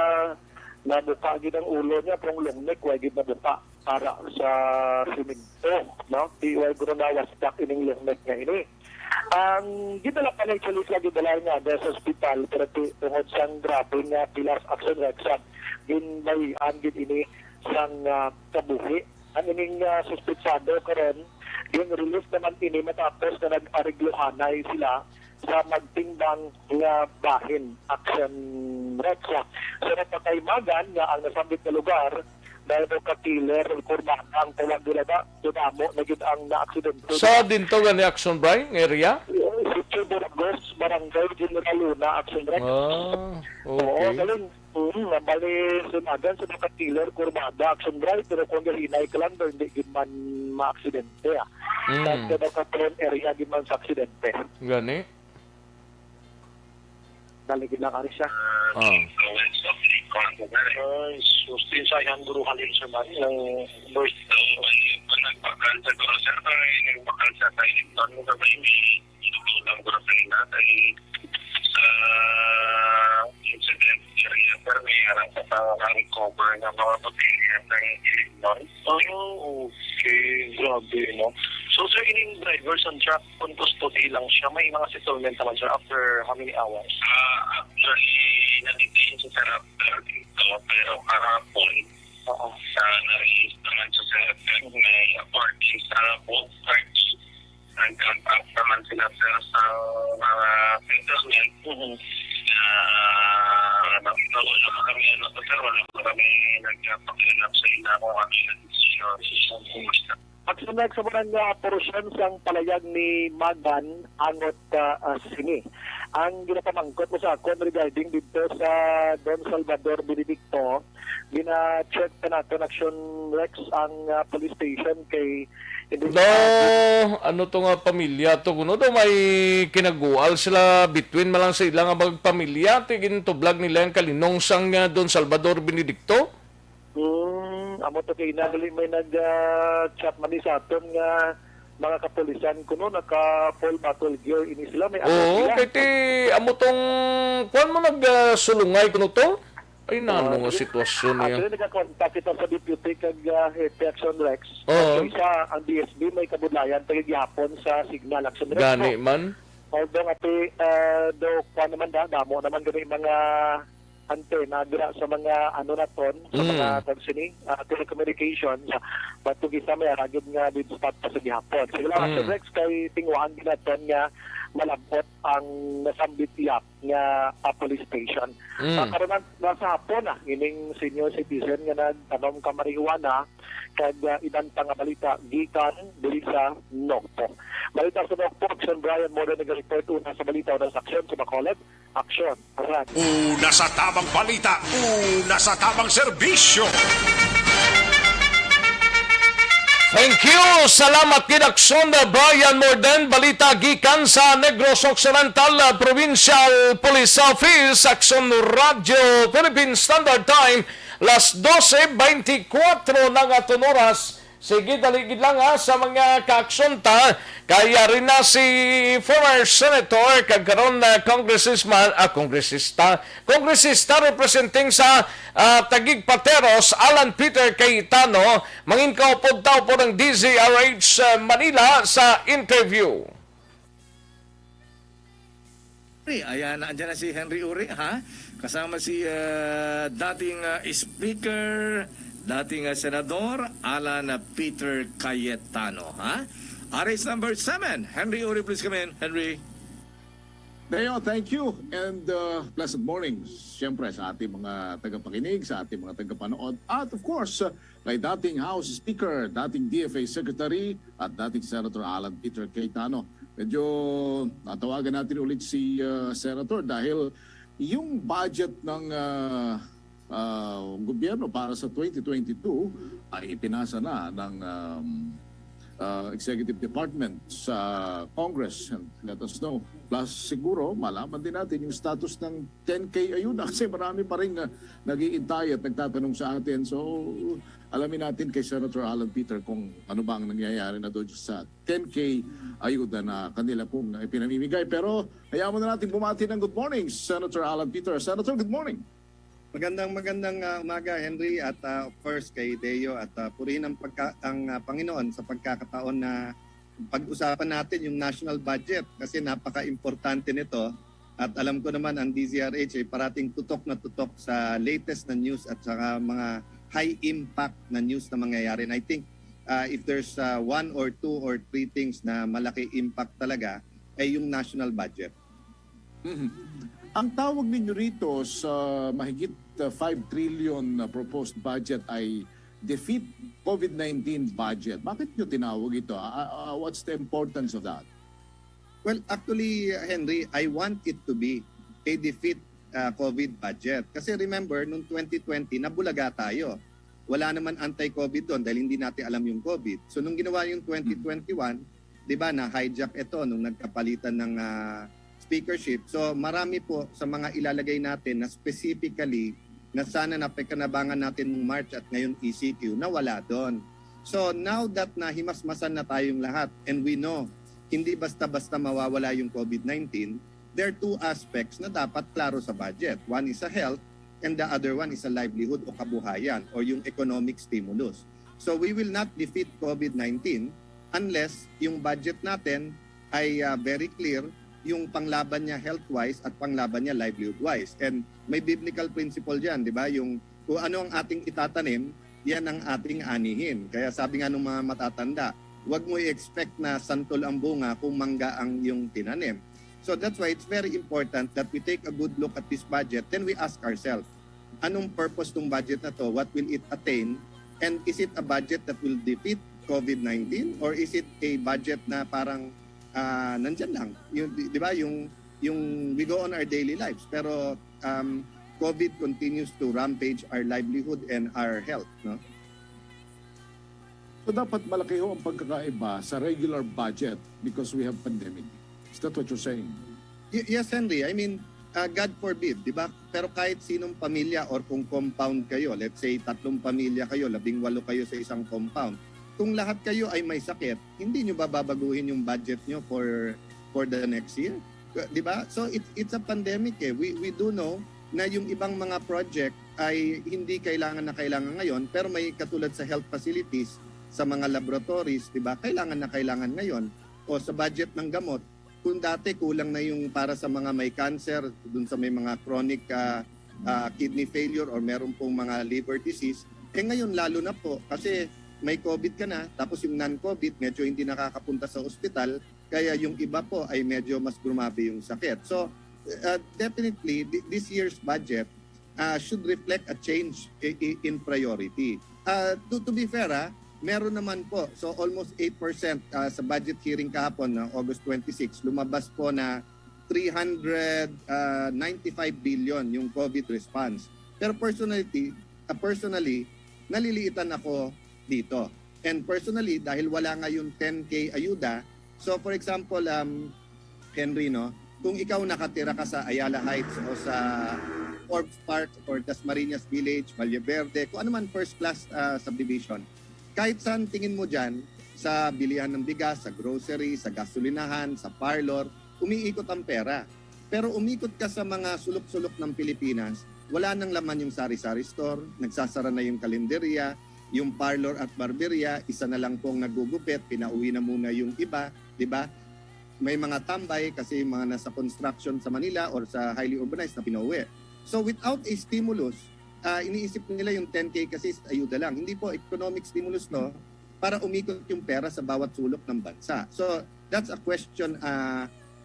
nabuka gid ang ulo niya pong lumnek way gid nabuka para sa simento, no? Di way guro na wasdak ining lumnek nga ini. Ang gidala pa ng police lagi dala nga sa hospital pero tungod sang grabe nga pilas Aksyon Rex ginbay gid ini sang kabuhi. Ang ining suspetsado karon gin-release naman ini matapos na nag-ariglohanay sila sa magtimbang nga bahin Aksyon Rex. So napakaimagan nga ang nasambit na lugar dahil mo ka-killer kurban ang tawag nila ba dunamo na gid ang na-aksidente. Sa dinto gani Aksyon Bray area? Sitio Burgos, Barangay General Luna, Aksyon Rex. Okay. Oo, galing. Bali sumagan sa naka-killer kurbada Aksyon Drive pero kung galinay ka lang hindi gid man ma-aksidente. Sa naka-prone area gid man sa aksidente. Gani? Daligid na kari siya. Sustin sa yan guru halin sa mali ng first nagpakal sa guru sir nagpakal sa tayo doon mo kabay may lang guru kanina tayo sa incident area pero may harap sa recover na mga pagkilihan ng Illinois. Okay, grabe no. So sir, ining drivers on truck on custody lang siya. May mga settlement naman siya after how many hours? Actually, na-detain siya sa after dito. Pero kahapon, na-release naman siya sa may according sa both parties. Nag-contact naman sila sa mga settlement. Wala kami kami nagpakilap sa ina kung kami nag-decision. Aksyon Rex sa mga porosyon sang palayag ni Magan angot sini. Ang ginapamangkot mo sa akon regarding dito sa Don Salvador Benedicto, gina-check na natin Aksyon Rex ang police station kay ano to nga pamilya to kuno do may kinagual sila between malang sa ilang magpamilya tigin to vlog nila ang kalinong sang Don Salvador Benedicto. Amo to kay nagali may nag-chat man sa aton nga mga kapulisan kuno naka full battle gear ini sila may kay amo tong kuan mo nagsulungay kuno to ay nano nga sitwasyon niya. Actually nagka-contact kita sa deputy kag Hepe Aksyon Rex. Isa ang DSB may kabudlayan tagigyapon sa signal Aksyon Rex. Gani man. Although ati do kuan naman damo naman gani mga antena dira sa mga ano naton sa mga tagsini telecommunications but to gisa may ragid nga dito spot pa sa gihapon sila Aksyon Rex kay tingwaan ginaton nga malabot ang nasambit iyap nga police station karon nasa hapon ining senior citizen nga nagtanom ka marijuana kag idanta nga balita gikan dili sa Nokpo. Balita sa Nokpo, Aksyon Brian mo na nag-report una sa balita una sa Aksyon sa Bacolod. Aksyon. Una sa tamang balita, una sa tamang serbisyo. Thank you! Salamat kid Aksyon Brian Morden, balita gikan sa Negros Occidental Provincial Police Office, Aksyon Radio Philippine Standard Time, las 12:24 ng aton oras. Sige, daligid lang sa mga kaaksyon ta. Kaya rin na si former senator, kagkaroon na kongresista representing sa Taguig Pateros, Alan Peter Cayetano, mangin kaupod tao po ng DZRH Manila sa interview. Ayan, andyan na si Henry Uri, ha? Kasama si dating speaker, dating senador, Alan Peter Cayetano, ha? RS number 7. Henry Uri, please come in. Henry. Deo, thank you and pleasant morning. Siyempre sa ating mga tagapakinig, sa ating mga tagapanood at of course kay dating House Speaker, dating DFA Secretary at dating Senator Alan Peter Cayetano. Medyo natawagan natin ulit si Senator dahil yung budget ng gobyerno para sa 2022 ay ipinasa na ng Executive Department sa Congress, and let us know. Plus siguro malaman din natin yung status ng 10K ayuda kasi marami pa rin nag-iintay at nagtatanong sa atin. So alamin natin kay Senator Alan Peter kung ano ba ang nangyayari na doon sa 10K ayuda na kanila pong ipinamimigay. Pero hayaan mo na natin bumati ng good morning, Senator Alan Peter. Senator, good morning. Magandang umaga, Henry, at of course kay Deo, at purihin ang Panginoon sa pagkakataon na pag-usapan natin yung national budget kasi napaka-importante nito, at alam ko naman ang DZRH ay parating tutok na tutok sa latest na news at saka mga high impact na news na mangyayari. And I think if there's one or two or three things na malaki impact talaga ay yung national budget. Ang tawag ninyo rito sa mahigit 5 trillion na proposed budget ay defeat COVID-19 budget. Bakit nyo tinawag ito? What's the importance of that? Well, actually, Henry, I want it to be a defeat COVID budget. Kasi remember, noong 2020, nabulaga tayo. Wala naman anti-COVID doon dahil hindi natin alam yung COVID. So nung ginawa yung 2021, di ba, na-hijack ito nung nagkapalitan ng speakership. So marami po sa mga ilalagay natin na specifically na sana napagkanabangan natin nung March at ngayon ECQ na wala doon. So now that na himasmasan na tayong lahat and we know hindi basta-basta mawawala yung COVID-19, there are two aspects na dapat klaro sa budget. One is a health and the other one is a livelihood o kabuhayan or yung economic stimulus. So we will not defeat COVID-19 unless yung budget natin ay very clear yung panglaban niya health-wise at panglaban niya livelihood-wise. And may biblical principle dyan, di ba? Yung kung ano ang ating itatanim, yan ang ating anihin. Kaya sabi nga ng mga matatanda, huwag mo i-expect na santol ang bunga kung mangga ang yung tinanim. So that's why it's very important that we take a good look at this budget, then we ask ourselves, anong purpose ng budget na to? What will it attain? And is it a budget that will defeat COVID-19? Or is it a budget na parang nandyan lang, yung, di ba, yung we go on our daily lives pero COVID continues to rampage our livelihood and our health, no? So dapat malaki ho ang pagkakaiba sa regular budget because we have pandemic. Is that what you're saying? Yes, Henry. I mean, God forbid, di ba? Pero kahit sinong pamilya or kung compound kayo, let's say 3 pamilya kayo, 18 kayo sa isang compound, kung lahat kayo ay may sakit, hindi nyo babaguhin yung budget nyo for the next year? Di ba? So it's a pandemic eh. We do know na yung ibang mga project ay hindi kailangan ngayon, pero may katulad sa health facilities, sa mga laboratories, di ba? Kailangan ngayon. O sa budget ng gamot, kung dati kulang na yung para sa mga may cancer, dun sa may mga chronic kidney failure or meron pong mga liver disease, ngayon lalo na po kasi may COVID ka na, tapos yung non-COVID, medyo hindi nakakapunta sa ospital, kaya yung iba po ay medyo mas grumabe yung sakit. So, definitely, this year's budget should reflect a change in priority. To be fair, meron naman po, so almost 8% sa budget hearing kahapon na August 26, lumabas po na 395 billion yung COVID response. Pero personally, naliliitan ako dito. And personally, dahil wala nga yung 10K ayuda, so for example, Henry, no, kung ikaw nakatira ka sa Ayala Heights o sa Forbes Park or Dasmariñas Village, Valle Verde, kung ano man first class subdivision, kahit saan tingin mo dyan, sa bilihan ng bigas, sa grocery, sa gasolinahan, sa parlor, umiikot ang pera. Pero umikot ka sa mga sulok-sulok ng Pilipinas, wala nang laman yung sari-sari store, nagsasara na yung kalenderya, yung parlor at barberia, isa na lang pong nagugupit, pinauwi na muna yung iba, di ba? May mga tambay kasi mga nasa construction sa Manila or sa highly urbanized na pinauwi. So without a stimulus, iniisip nila yung 10K kasi ayuda lang. Hindi po economic stimulus no para umikot yung pera sa bawat sulok ng bansa. So that's a question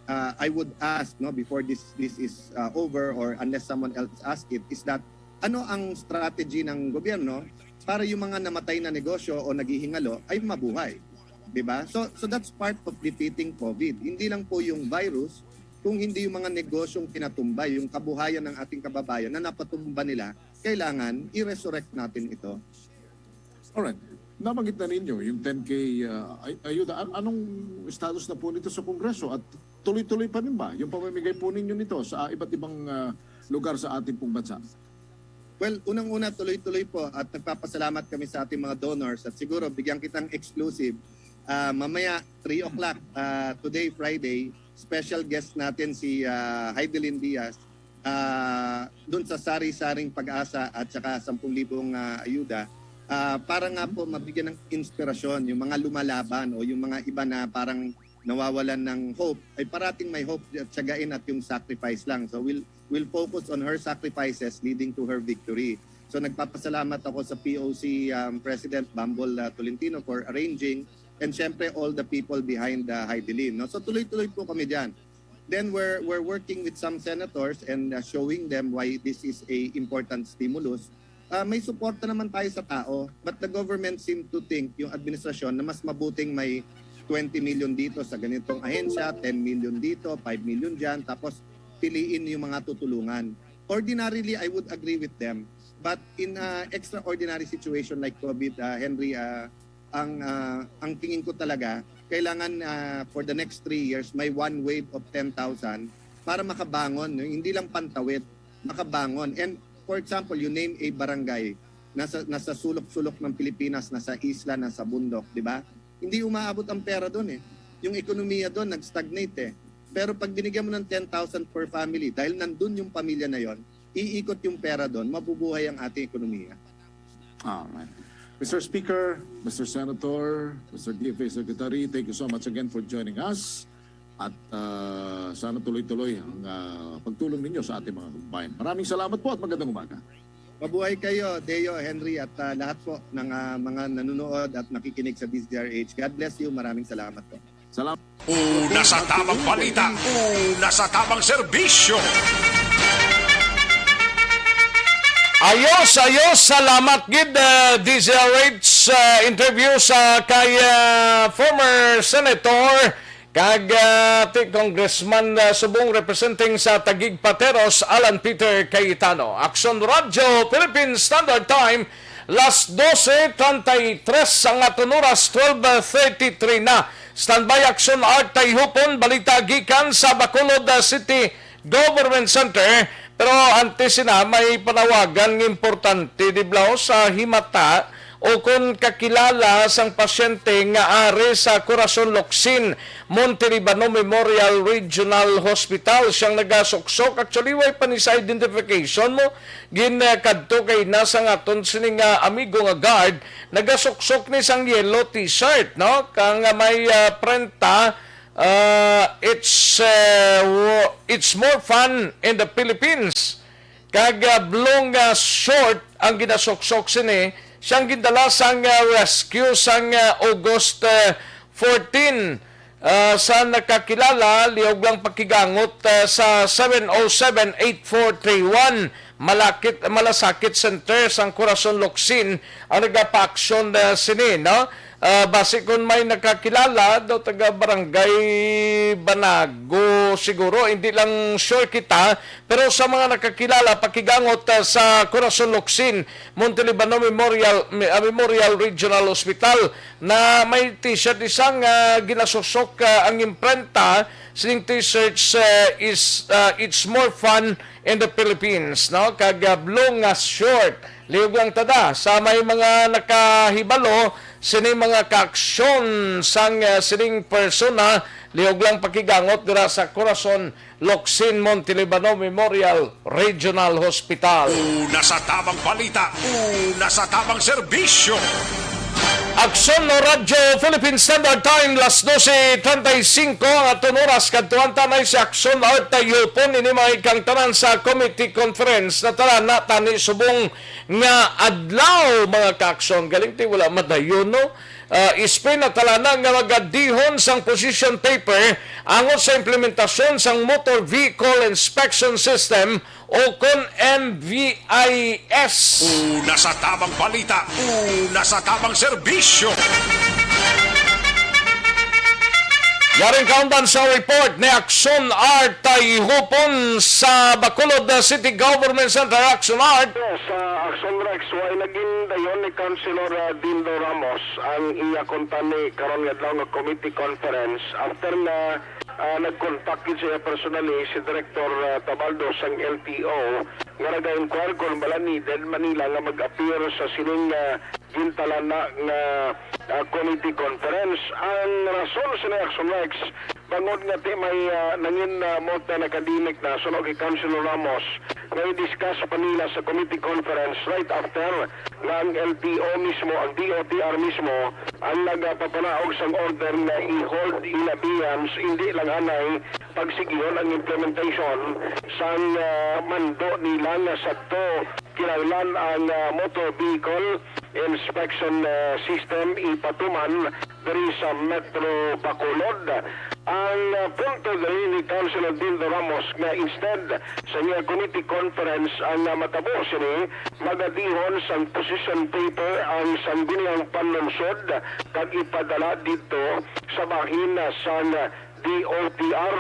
I would ask, no, before this is over or unless someone else ask it, is that ano ang strategy ng gobyerno para yung mga namatay na negosyo o naghihingalo ay mabuhay, 'di ba? So that's part of defeating COVID. Hindi lang po yung virus, kung hindi yung mga negosyong tinatumbay, yung kabuhayan ng ating kababayan na napatumba nila, kailangan i-resurrect natin ito. Alright. Nabanggit na ninyo yung 10K ayuda. Anong status na po nito sa Kongreso? At tuloy-tuloy pa rin ba yung pamamigay po ninyo nito sa iba't ibang lugar sa ating pong bansa? Well, unang-una tuloy-tuloy po at nagpapasalamat kami sa ating mga donors at siguro bigyan kitang exclusive. Mamaya 3 o'clock today Friday, special guest natin si Heidelin Diaz doon sa Sari-Saring Pag-asa at saka 10,000 ayuda. Para nga po mabigyan ng inspirasyon yung mga lumalaban o yung mga iba na parang nawawalan ng hope ay parating may hope at tsagain at yung sacrifice lang. So we'll focus on her sacrifices leading to her victory. So nagpapasalamat ako sa POC President Bambol Tolentino for arranging and syempre all the people behind Heidelin. No? So tuloy-tuloy po kami dyan. Then we're working with some senators and showing them why this is a important stimulus. May suporta naman tayo sa tao, but the government seem to think, yung administrasyon, na mas mabuting may 20 million dito sa ganitong ahensya, 10 million dito, 5 million dyan, tapos piliin yung mga tutulungan. Ordinarily, I would agree with them. But in extraordinary situation like COVID, Henry, ang tingin ko talaga, kailangan for the next 3 years, may one wave of 10,000 para makabangon. Hindi lang pantawid, makabangon. And for example, you name a barangay nasa sulok-sulok ng Pilipinas, nasa isla, nasa bundok, di ba? Hindi umaabot ang pera doon eh. Yung ekonomiya doon nag-stagnate eh. Pero pag binigyan mo ng 10,000 per family, dahil nandun yung pamilya na yon, iikot yung pera doon, mabubuhay ang ating ekonomiya. Alright. Mr. Speaker, Mr. Senator, Mr. DFA Secretary, thank you so much again for joining us. At sana tuloy-tuloy ang pagtulong ninyo sa ating mga kababayan. Maraming salamat po at magandang umaga. Mabuhay kayo, Deo, Henry, at lahat po ng mga nanonood at nakikinig sa DZRH. God bless you. Maraming salamat po. Salamat. Una sa tamang balita, una sa tamang serbisyo. Ayos, salamat gid DZRH interview sa kay former Senator kag Congressman Subong representing sa Taguig Pateros, Alan Peter Cayetano. Aksyon Radio, Philippine Standard Time, las 12:33 ang aton oras, 12:33 na. Standby Aksyon Art Tayhupon, balita gikan sa Bacolod City Government Center. Pero antes na may panawagan ng importante di sa himata o kung kakilala sang pasyente nga ari sa Corazon Locsin, Montelibano Memorial Regional Hospital siyang nagasuksok. Actually, way pa ni sa identification mo. Ginakadto kay nasa nga aton sining amigo nga guard, nagasuksok ni sang yellow t-shirt, no? Kang may prenta, it's more fun in the Philippines. Kag blong short ang ginasuksok sini, siyang gindala sang rescue sang August 14. Sa nakakilala, liog lang pakigangot sa 707-8431 Malasakit Center sang Corazon Locsin ang nagapa-aksyon sini, no? Base kung may nakakilala daw taga barangay Banago siguro, hindi lang sure kita, pero sa mga nakakilala pakigangot sa Corazon Locsin, Montelibano Memorial Regional Hospital na may t-shirt isang ginasusok ang imprenta sining t-shirt is it's more fun in the Philippines, no? Kag blong short liog lang tada sa may mga nakahibalo sini mga kaaksyon sang sining persona, liog lang pakigangot dira sa Corazon Locsin Montelibano Memorial Regional Hospital. Una sa tamang balita, una sa tamang serbisyo. Aksyon no Radyo Philippine Standard Time las 12:35 at oras kadtuan tanay si Aksyon art tayo po ini mga ikang tanan sa committee conference na tanan na tani subong nga adlaw mga ka-aksyon galing ti wala madayon no. Ispe na talanan nga magadihon sang position paper angot sa implementasyon sang Motor Vehicle Inspection System o kon MVIS. Una sa tamang balita, una sa tamang serbisyo. Yaring kaundan sa report ni Aksyon Art ay hupon sa Bacolod City Government Center. Aksyon Art. Sa Aksyon Rex, way naging dayon ni Councilor Dindo Ramos ang iya kontani karon nga daw nga committee conference after na nag-contact siya personally si Director Tabaldo sang LTO nga nag-inquire kung bala needed Manila nga mag-appear sa sining gintalana nga committee conference. Ang rason sa Action Rex bangod nga ti may nangin mota nakadimik na sunog kay Councilor Ramos nga i-discuss pa nila sa committee conference right after nga ang LTO mismo, ang DOTR mismo ang nagpapanaog sang order na i-hold in abeyance hindi lang anay pagsigiyon ang implementation sang mando nila nga sakto kinahanglan ang motor vehicle inspection system ipatuman diri sa Metro Bacolod. Ang punto diri ni Councilor Dindo Ramos nga instead sa niya committee conference ang matapos ni magadihon sang position paper ang sangguniang panlungsod kag ipadala dito sa bahin sang DOTR.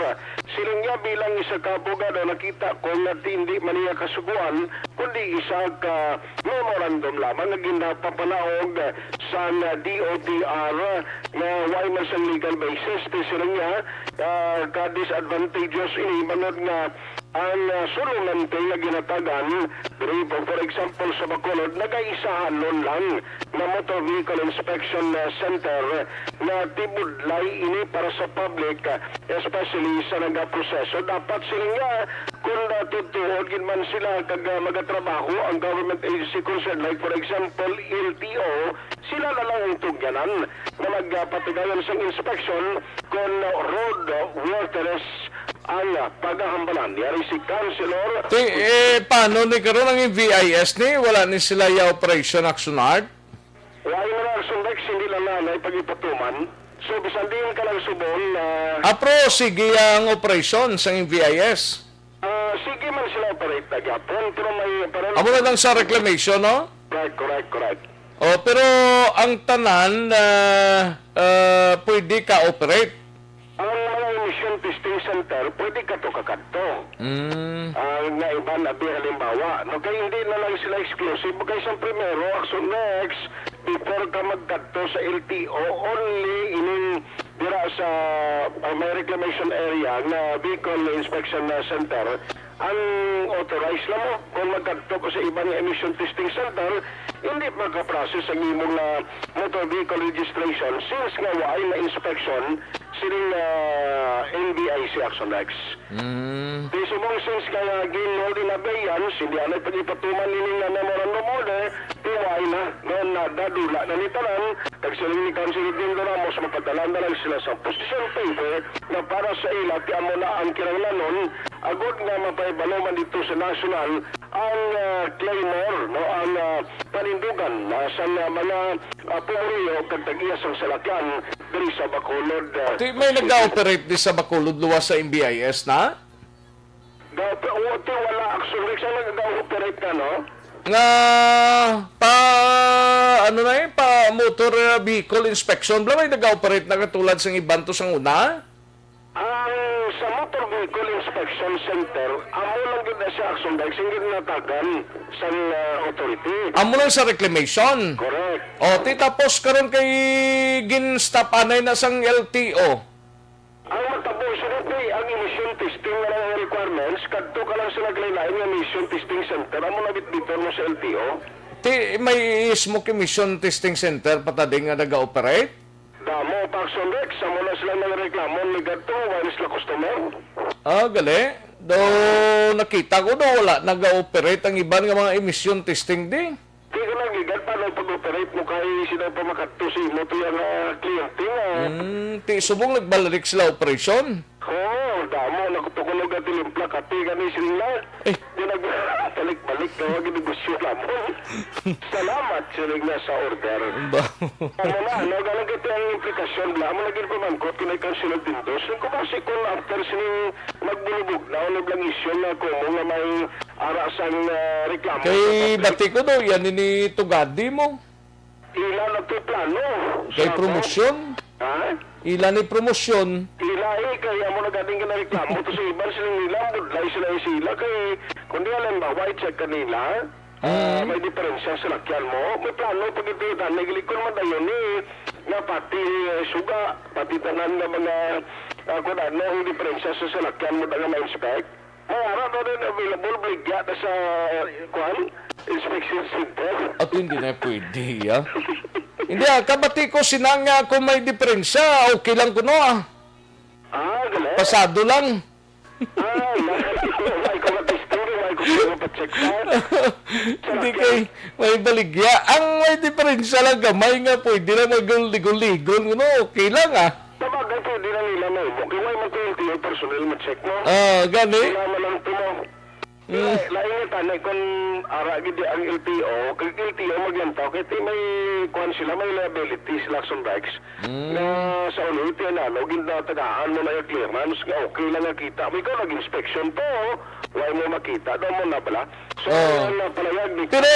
Silang niya bilang isa ka abogado nakita ko nga hindi man niya kasuguan kundi isa ka memorandum lamang na ginapapanaog sa DOTR na why man sa legal basis. Silang niya ka-disadvantageous ini manod nga ang sulungan tayo na ginatagan for example sa Bacolod nagaisahan nun lang na motor vehicle inspection center na tibudlay ini para sa public especially sa nagaproseso. Dapat sila nga kung natutuhod man sila kag magatrabaho ang government agency concerned like for example LTO sila na lang ang tugyanan na magpatigayan sa inspection kung road workers ang paghahambalan. Yari si Councilor. Paano ni karon ang VIS ni? Wala ni sila ya operation Action Art? Wala na Action Rex, hindi lang nanay pag-ipatuman. So, bisan din ka lang subon na... Apro, sige ang operation sa VIS. Sige man sila operate na gapon, pero may... Amo na lang sa reclamation, no? Correct. Pero ang tanan, pwede ka operate. Ang mga emission testing center, pwede ka to kakadto. Nga iba na halimbawa. No, kaya hindi na lang sila exclusive. Kaya sa primero, Action Next, before ka magkadto sa LTO, only ining dira sa may reclamation area na vehicle inspection center, ang authorized na mo. Kung magkadto ko sa ibang emission testing center, hindi makaprocess ang imong motor vehicle registration since nga waay na inspection sining NBIC Action X. Di sumong since kaya ginhold in abeyance, hindi anay pag-ipatuman nining memorandum order, tiway na, noon na dadula na nitanan, kag siling ni Councilor Dindo Ramos, mapadala na lang sila sa position paper na para sa ila, tiyan mo na ang kinanglanon, agod nga mapaibaluman dito sa national, ang claimor, no, ang panindugan sa mga pumuriyo kag tag-iyas ang salakyan diri sa Bacolod. May nag-operate di sa Bacolod luwas sa MBIS na? Wala Action Rex ang nag-operate ka, no? Nga pa motor vehicle inspection bla may nag-operate na katulad sa iban to sang una? Sa motor vehicle inspection center, amo lang gid sa Action Rex hindi natagan sa authority. Amo lang sa reclamation. Correct. Tapos karon kay gin-stop anay na sang LTO. Ang matapos ang emission testing na lang requirements, kadto ka lang sa naglaylain ng emission testing center, amo na bit-bito mo sa LTO. May smoke emission testing center patading nga nag-operate? Damo, Action Rex, amo na sila nagreklamo ni gadto, wala sila customer. Gali. Do nakita ko wala nag-operate ang iban nga mga emission testing di. Di ko nagligat, paano na pag-operate mo kay sila pa makatusi mo to yung kliyente nga. Ti subong nagbalik sila operasyon. Oo, damo, nakutukulog at tilimpla, kati gani sila. Yung nagbalik-balik na wag negosyo lamon. Salamat sila sa order. Ano na, galang kita ang implikasyon bla, mo naging pamangkot, kinaikan sila tindos. Yung kumasi kung after sining magbulubog na, ulag lang isyo na kung nga may arasang reklamo. Kay bati ko daw, yan ni Tugadi mo. Ilan nagpiplano. Kay promosyon. Ha? Ilan ni promosyon. Ilay, kaya mo nagating ka na reklamo to sa iban sila nila, budlay sila kay kundi alam ba, white check kanila, may diferensya sa lakyan mo, may plano pag ito yun, nagilikon man tayo ni, na pati suga, pati tanan na mga, kung ano, yung diferensya sa salakyan mo na ma-inspect, may araw na rin available, bligya na sa, inspection center. At hindi na pwede, ha? Hindi, kabati ko sinanga kung may diferensya, okay lang ko no, Galit? Pasado lang. May ko matesturi, may ko pa-check Hindi kay may baligya. Ang may diferensya lang gamay nga, pwede na mag-ligol-ligol, no, okay lang, Tabagay pwede na nila na mo. Kaya may mag-LTO personnel ma-check mo. Gani. Kailangan lang ito mo. Lain nga tanay kung aragid ang LTO, kung LTO maglantaw, kaya may kuhan sila, may liability sila sa bikes, na sa ulit yan, ginatagaan mo na yung clearance, nga okay lang nga kita. May ikaw nag-inspection po, why mo makita, daw mo na pala. So, napalayag ni... Pero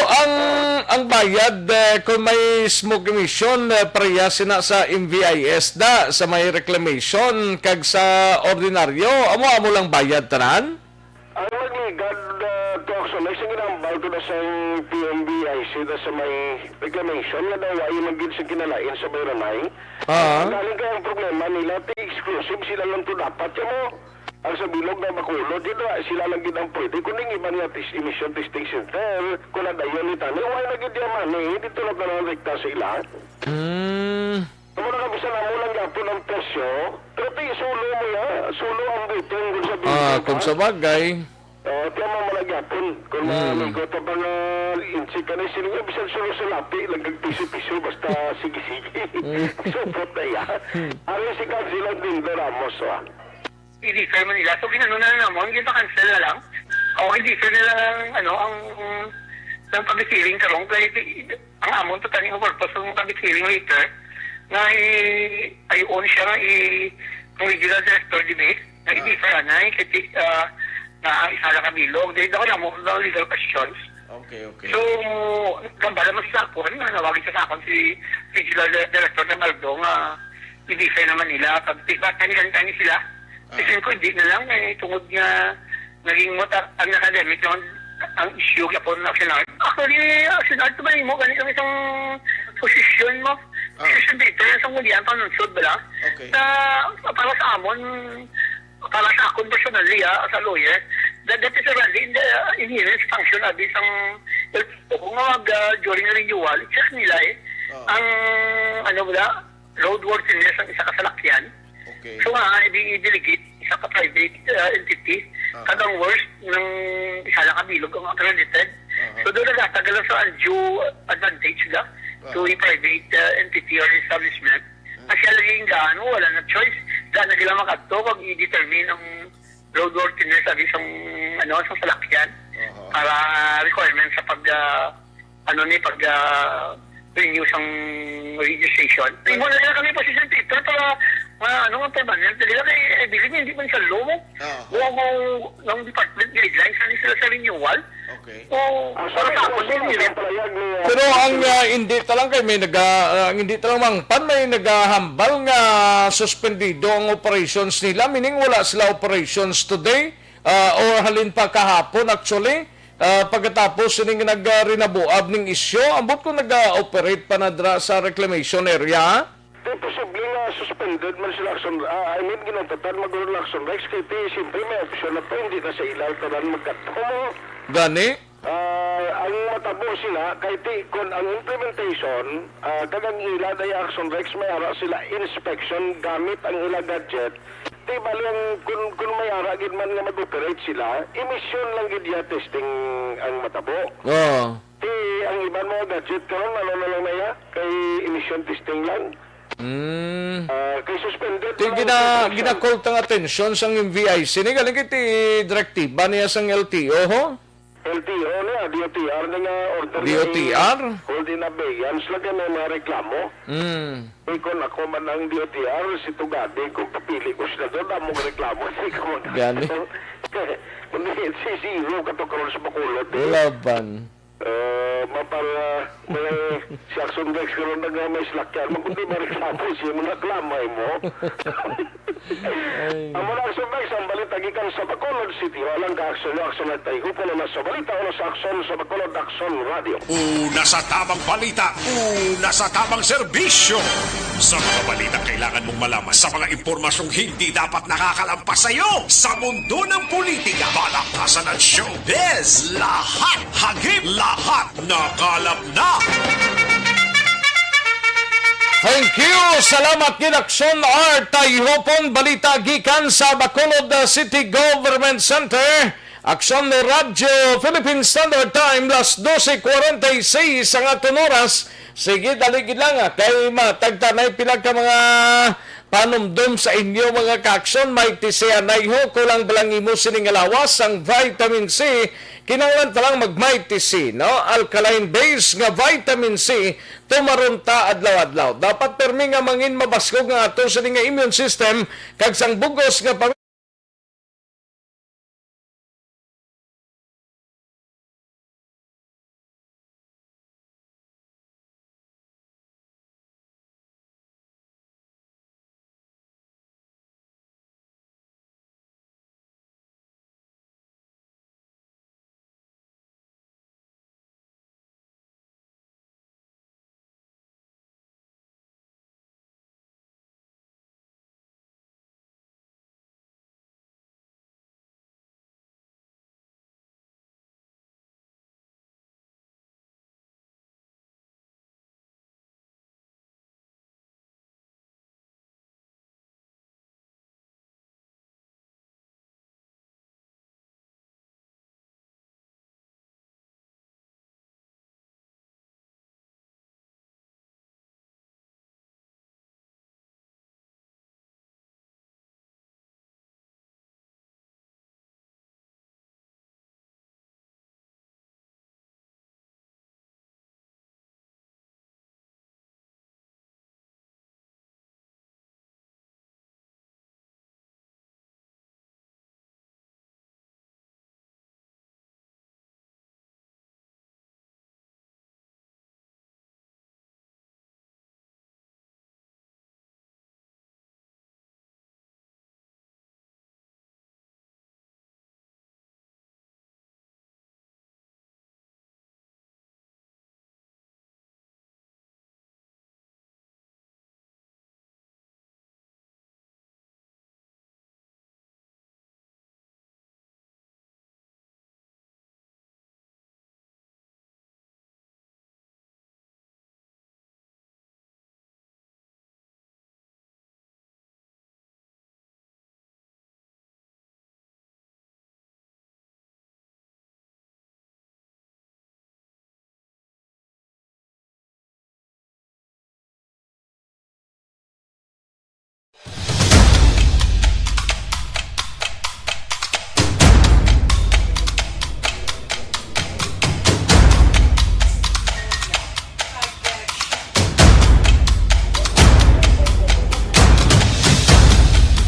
ang bayad, kung may smoke emission, pareha sina sa MVIS da, sa may reclamation, kag sa ordinaryo, amo lang bayad tanan? Ang magligad to action, ay sige nambal ko na sa PMBIC na sa may reclamation na daw ay magiging sa kinalain sa Bayranay. Galing kaya ang problema nila, exclusive sila lang to dapat. Yan mo, ang sa bilog na Bacolod, dito sila lang gid ang pwede. Kung yung iba niya emission testing center, kung nadayon ni Tani, wala na gid yaman eh, dito lang na rekta sa ila. Kung na kabisa na mo lang yapon ang presyo, pero sulo mo ya, sulo ang rating kung sa bilog. Kung sa bagay. Kaya mo malagyapon. Kung naligo ito pa nga insik ka na sila nga, bisan sulo sa lapi, lagag piso-piso, basta sige-sige. Supot na yan. Arin si Kansilang Dindo Ramos, I-defer mo nila. So, ginano na naman, hindi pa cancel na lang. O, i-defer nila ang public hearing karong. Kaya ang amon, tatanin mo purpose ng public hearing later, na ay-on siya nga ang regional director debate, na i-defer na, na isala kabilog. Dahil ako na mo, legal questions. Okay. So, gambala mo sa sakon, nawagin sa sakon si regional director na Maldo, nga i-defer naman nila. Pag tani sila, kasi ko hindi na lang, tungod nga naging ang academic naman ang issue kapon na Aksyon. Actually, Aksyon ito ba mo, ganito ang isang posisyon mo. Posisyon dito, yung isang mulihan panunsod ba lang? Na para sa amon, para sa akon personally, as a lawyer, that is a rally in the inherent function of isang kung during renewal, check nila ang roadworthiness ng isa kasalakyan. So i-delegate isa ka private entity, kagang worst ng isa lang kabilog ang accredited. So doon nagtatagal lang sa undue advantage to a private entity or establishment. Kasi laging wala na choice. Gano'n nila makadto pag i-determine ang roadworthiness sa isang salakyan para requirement sa renew sang registration. Tingnan mo na kami position dito para permanent. Dali lang bilhin hindi man sa law mo. Ng department guidelines sila sa renewal. Pero ang hindi talang kay may hindi talang mangpan may naghahambal nga suspendido ang operations nila, meaning wala sila operations today or halin pa kahapon actually. Pagkatapos ning nag-rinabuab ning isyo, ambot ko nag-operate pa na sa reclamation area. Posible nga suspended man sila action. I mean, ginatatan mag-roll action rights kaya siyempre may option na to, hindi na sa ilaw tanan magkatko mo. Gani? Ang matabo sila, kahit kung ang implementation, kagang ila na yung action rights, may ara sila inspection gamit ang ila gadget. Di bali kung may ara gid man nga mag-operate sila, emission lang gid ya testing ang matabo. Di ang ang iban mo gadget karon ano na lang na ya kay emission testing lang. Kay suspended. Ti gina-call tang atensyon sang MVIC ni galing kiti direktiba niya sang LTO ho. LTO niya, DOTR na nga order DOTR? Holding abeyance lang ka na reklamo. Kung ako man ang DOTR, si Tugade, kung papili ko sila doon, among reklamo. Gani? Kung si zero ka to karoon sa Bacolod. Laban. Si Aksyon Rex karoon na nga may slakyan. Kundi mareklamo siya mo naklamay mo. Ang mga Aksyon Rex, ang balita gikan sa Bacolod City. Walang ka-aksyon at tayo ko na sa balita o sa Aksyon sa Bacolod Aksyon Radio. Una sa tamang balita, una sa tamang serbisyo. Sa mga balita kailangan mong malaman sa mga impormasyong hindi dapat nakakalampas sa iyo. Sa mundo ng politika, balakasan at showbiz, lahat hagip, lahat nakalap na. Thank you! Salamat gid Aksyon R. Tayhopon balita gikan sa Bacolod City Government Center. Aksyon Radio Philippine Standard Time las 12:46 ang atong oras. Sige, daligid lang kay matagtanay pila ka mga panumdum sa inyo mga ka-aksyon. May tisianay ho, kulang balang imo sining alawas ang vitamin C. Kinahanglan talang mag-Mighty C, no? Alkaline base nga vitamin C, tumarunta adlaw-adlaw. Dapat permi nga mangin mabaskog nga ato sa nga immune system, kag sang bugos nga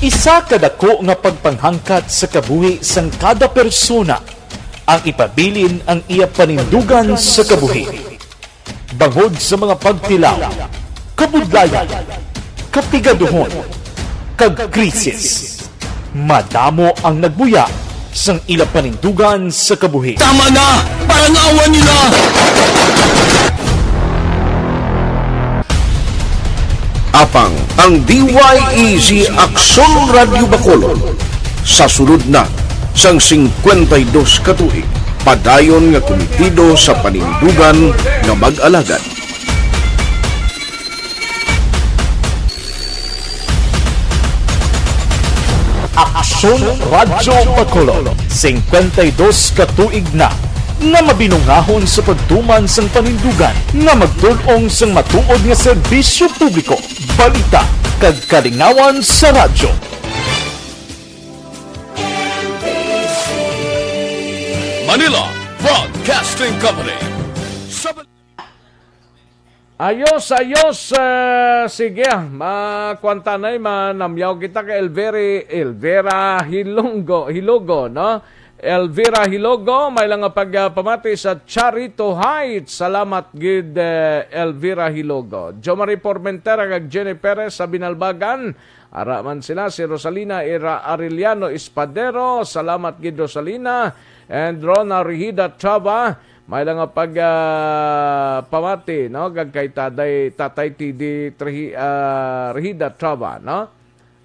Isa kadako nga pagpanghangkat sa kabuhi sang kada persona ang ipabilin ang iya panindugan sa kabuhi. Bangod sa mga pagtilaw, kabudlayan, kapigaduhon, kag krisis. Madamo ang nagbuya sang ila panindugan sa kabuhi. Tama na! Parang awan nila! Apang ang DYEZ Aksyon Radio Bacolod sa sulod na sang 52 katuig padayon nga komitido sa panindugan nga mag-alagad. Aksyon Radio Bacolod 52 katuig na nga mabinungahon sa pagtuman sang panindugan nga magtulong sang matuod nga serbisyo publiko, balita kag kalingawan sa radyo. Manila Broadcasting Company. Ayos, sige, makwantanay, manamyaw kita kay Elvira Hilogo, no? Elvira Hilogo, may lang pagpamati sa Charito Heights. Salamat gid Elvira Hilogo. Jo Marie Formentera kag Jenny Perez sa Binalbagan. Araman sila si Rosalina Arellano Espadero. Salamat gid Rosalina. And Rona Rihida Traba. May lang pamati, no? Kag kay Tatay TD Rihida Traba, no?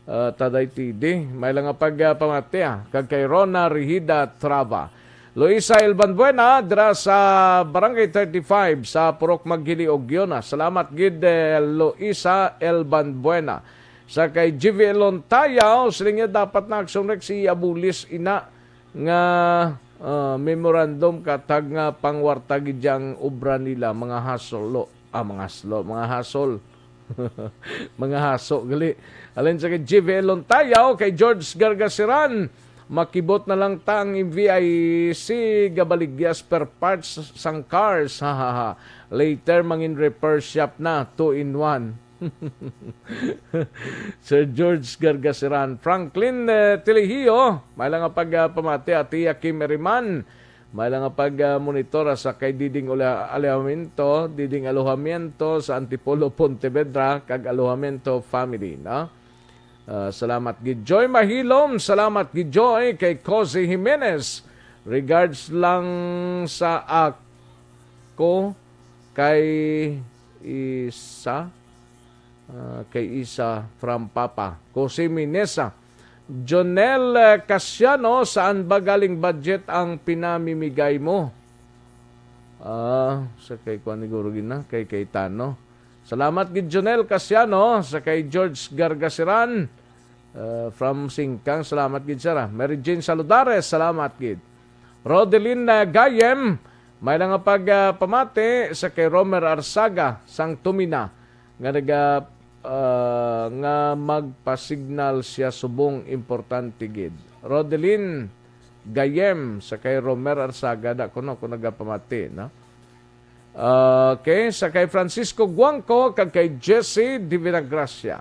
Taday TD. May lang pamati, kag kay Rona Rihida Traba. Luisa Elbanbuena, dira sa Barangay 35 sa Purok Maghili Ogyona. Salamat gid Luisa Elbanbuena. Sa kay GV Lontayaw, sila dapat na aksyon si Abulis ina nga memorandum katag nga pangwarta gidyang obra nila mga hasol mga hasol mga haso gali alin sa kay GV Lontayaw kay George Gargasiran makibot na lang tang VIC gabaligya spare parts sang cars later mangin repair shop na 2-in-1. Sir George Gargasiran. Franklin Tilihio, may lang pagpamati at Kim Eriman, may lang pagmonitora sa kay Diding Alojamiento sa Antipolo Pontevedra kag Alojamiento family, no? Salamat gid Joy Mahilom, salamat gid Joy kay Cozy Jimenez. Regards lang sa ako kay Isa from Papa. Jose Minesa. Jonel Casiano, saan ba galing budget ang pinamimigay mo? Sa kay Kwanigurugin na, kay Tano. Salamat gid Jonel Casiano, sa kay George Gargasiran from Singkang. Salamat gid sara. Mary Jane Saludares, salamat gid. Rodeline Gayem, may lang pagpamati sa kay Romer Arsaga, sang Tumina, nga magpa-signal siya subong importante gid. Rodeline Gayem sa kay Romer Arsaga da kuno kung nagapamati, no? Okay, sa kay Francisco Guangco kag kay Jesse Divinagracia.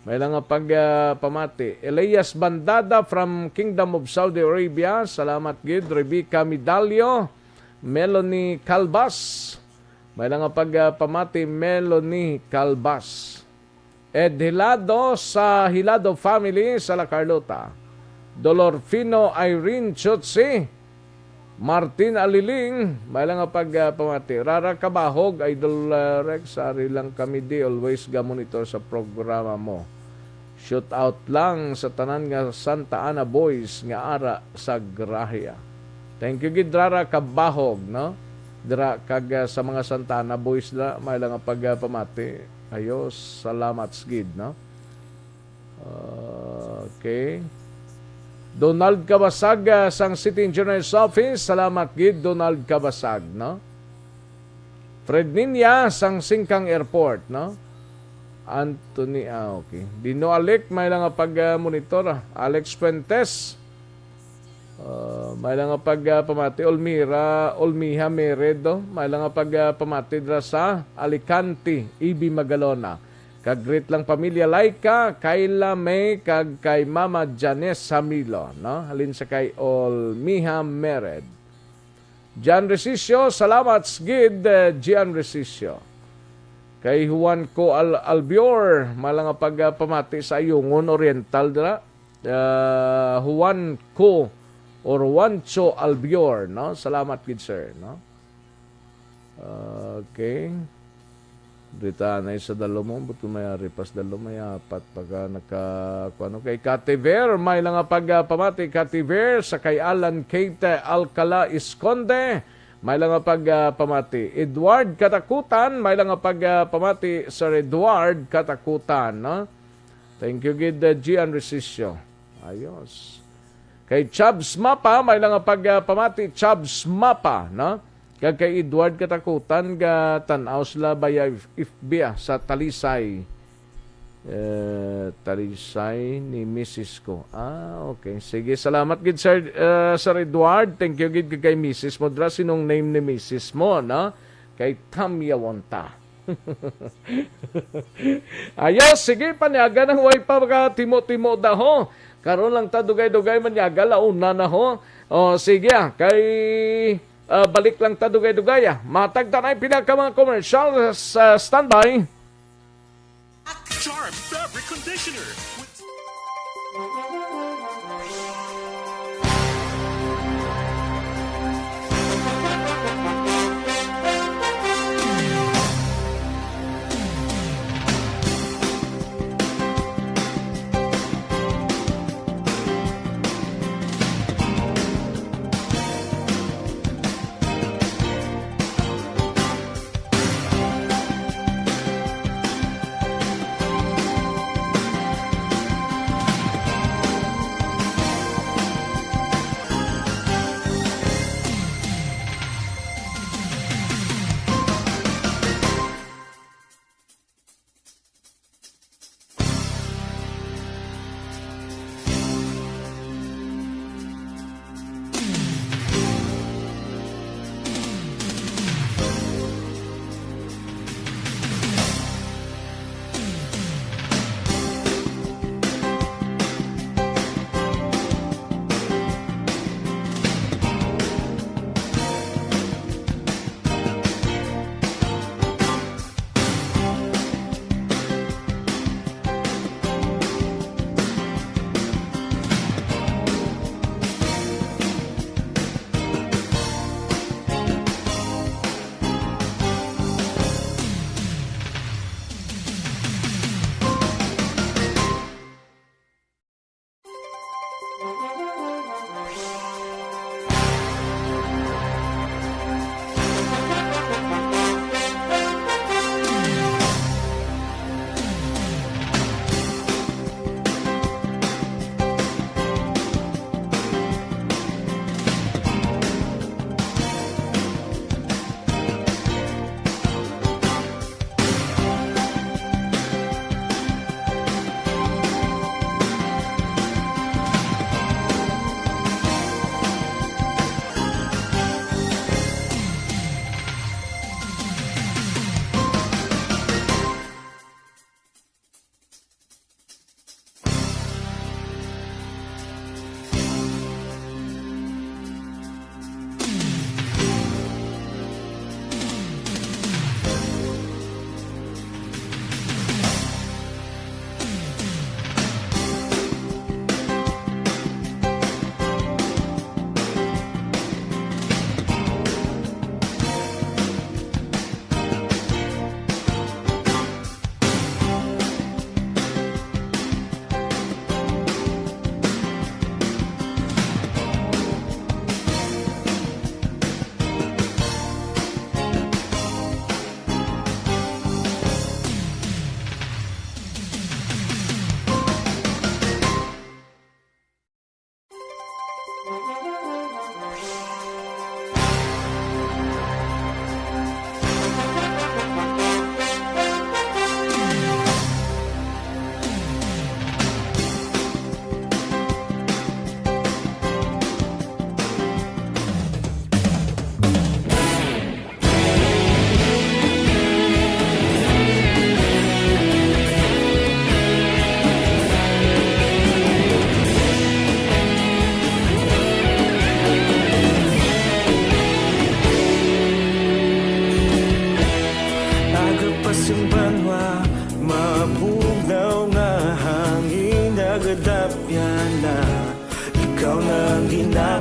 May lang pagpamati. Elias Bandada from Kingdom of Saudi Arabia. Salamat gid. Rebecca Midalio, Melanie Calbas. May lang pagpamati Melanie Calbas. Ed Hilado sa Hilado family sa La Carlota. Dolorfino Irene Chotsi. Martin Aliling. May lang pagpamati. Rara Kabahog, Idol Rex. Ari lang kami di. Always ga-monitor sa programa mo. Shoot out lang sa tanan nga Santa Ana Boys nga ara sa Grahia. Thank you gid Rara Kabahog, no? Dira kag sa mga Santa Ana Boys na may lang pagpamati. Ayos, salamat gid, no? Okay. Donald Kabasag sang City Engineer's Office. Salamat gid Donald Kabasag, no? Fred Ninya sang Singkang Airport, no? Anthony, okay. Dino Alec, may lang pag-monitor. Alex Fuentes, may lang pagpamati. Olmiha Meredo, may lang pagpamati dra sa Alicante, Ibi Magalona. Kag-greet lang pamilya Laika, Kayla May, kag kay Mama Janes Hamilo, no? Halin sa kay Olmiha Mered. Gian Resisio, salamat gid Gian Resisio. Kay Juan Co Albior, malang pagpamati sa Ayungon Oriental dira. Juan Co or Juancho Albior, no? Salamat gid sir, no? Okay. Dita na sa dalo mo, buto mayari pas dalo may apat pagka nakakuano kay Kativer, may lang pagpamati Kativer sa kay Alan Kate Alcala Isconde. May lang pagpamati. Edward Katakutan, may lang pagpamati Sir Edward Katakutan, no? Thank you gid Gian Resisio. Ayos. Kay Chubbs Mapa, may lang pagpamati Chubbs Mapa, no? Kag kay Edward Katakutan, ga tanaw sila baya ifbiya sa Talisay. Talisay ni Mrs. ko. Okay. Sige, salamat gid Sir, Sir Edward. Thank you gid kay Mrs. mo. Dra, sinong name ni Mrs. mo, no? Kay Tamya Wonta. Ayos, sige, panyaga ng way pa mga timo-timo daho. Karon lang ta dugay-dugay manyaga, launa na ho. O, sige, kay balik lang ta dugay-dugay. Matag ta na yung pinaka mga commercial sa standby. Charm Fabric Conditioner.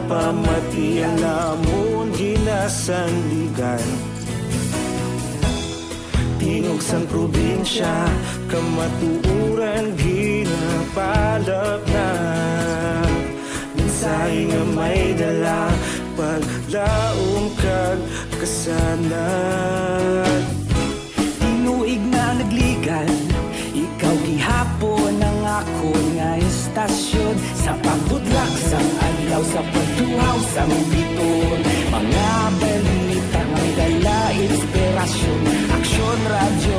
Pamati ang lamon ginasandigan Tingog sang probinsya Kamatuuran ginapalap na Minsay nga may dala Paglaong kag kasanat Tinuig na nagligan Ikaw gihapon ang ako nga istasyon Sa pagbudlak sang sa pagtuhaw sa biton. Mga balita may dala inspirasyon. Aksyon radyo,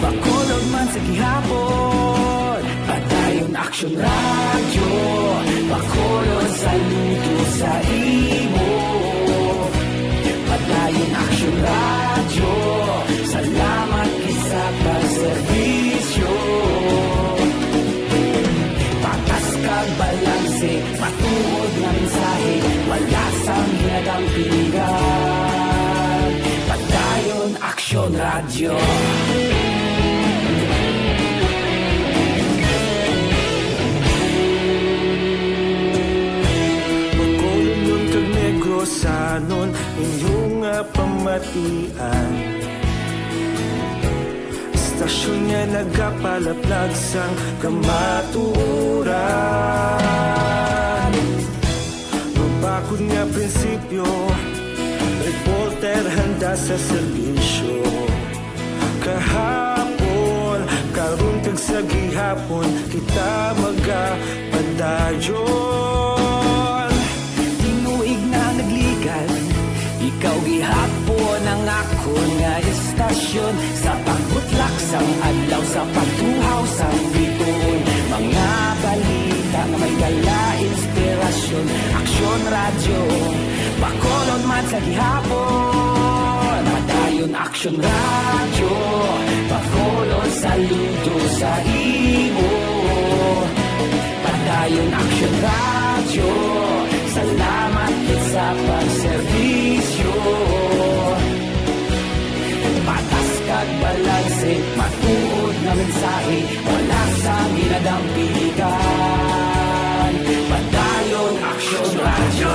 bakulog man sa gihapon. Padayon Aksyon radyo, bakulog sa luto sa imo. Padayon Aksyon radyo, salamat kisa pagserbisyo. Patas kag balanse, matuod nga mensahe, wala sang ginagampingan. Padayon Aksyon radyo. Sanon inyong pamatian. Istasyon niya nagapalaplag sang kamaturan. Mabakod nga prinsipyo, reporter handa sa serbisyo. Kahapon, karun kag sa gihapon, kita magapadayon. Tinuig na nagligan, ikaw gihapon ang ako nga istasyon. Sa pagbutlak sang adlaw, sa pagtuhaw sang biton. Mga balita nga may dala inspirasyon. Aksyon radyo, bakolod man sa gihapon. Padayon Aksyon radyo, bakolod sa luto sa imo. Padayon Aksyon radyo, salamat sa pagserbisyo. Patas kag balanse, matuod na mensahe, wala sa ginadampigan. Padayon Aksyon radyo.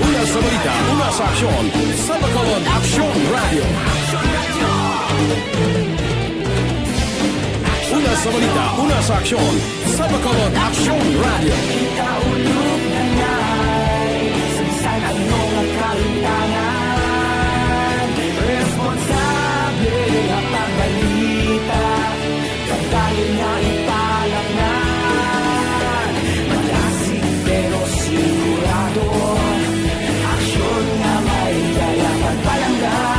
Una sa balita, una sa aksyon, sa Bacolod Aksyon Radio. Una sa balita, una sa aksyon, sa Bacolod Aksyon Radio. Kita ulog na ngay, sansan at mga kalintangan. Responsable ang pagbalita, pagkain na ipalaknan. Malasig pero sigurado, aksyon na may dala pagpalanggan.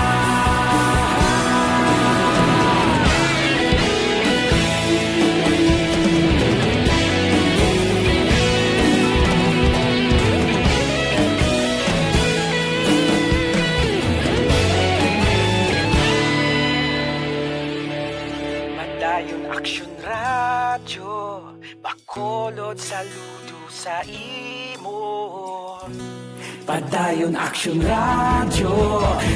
Padayon Aksyon radyo, bakolod saludo sa imo. Padayon Aksyon radyo,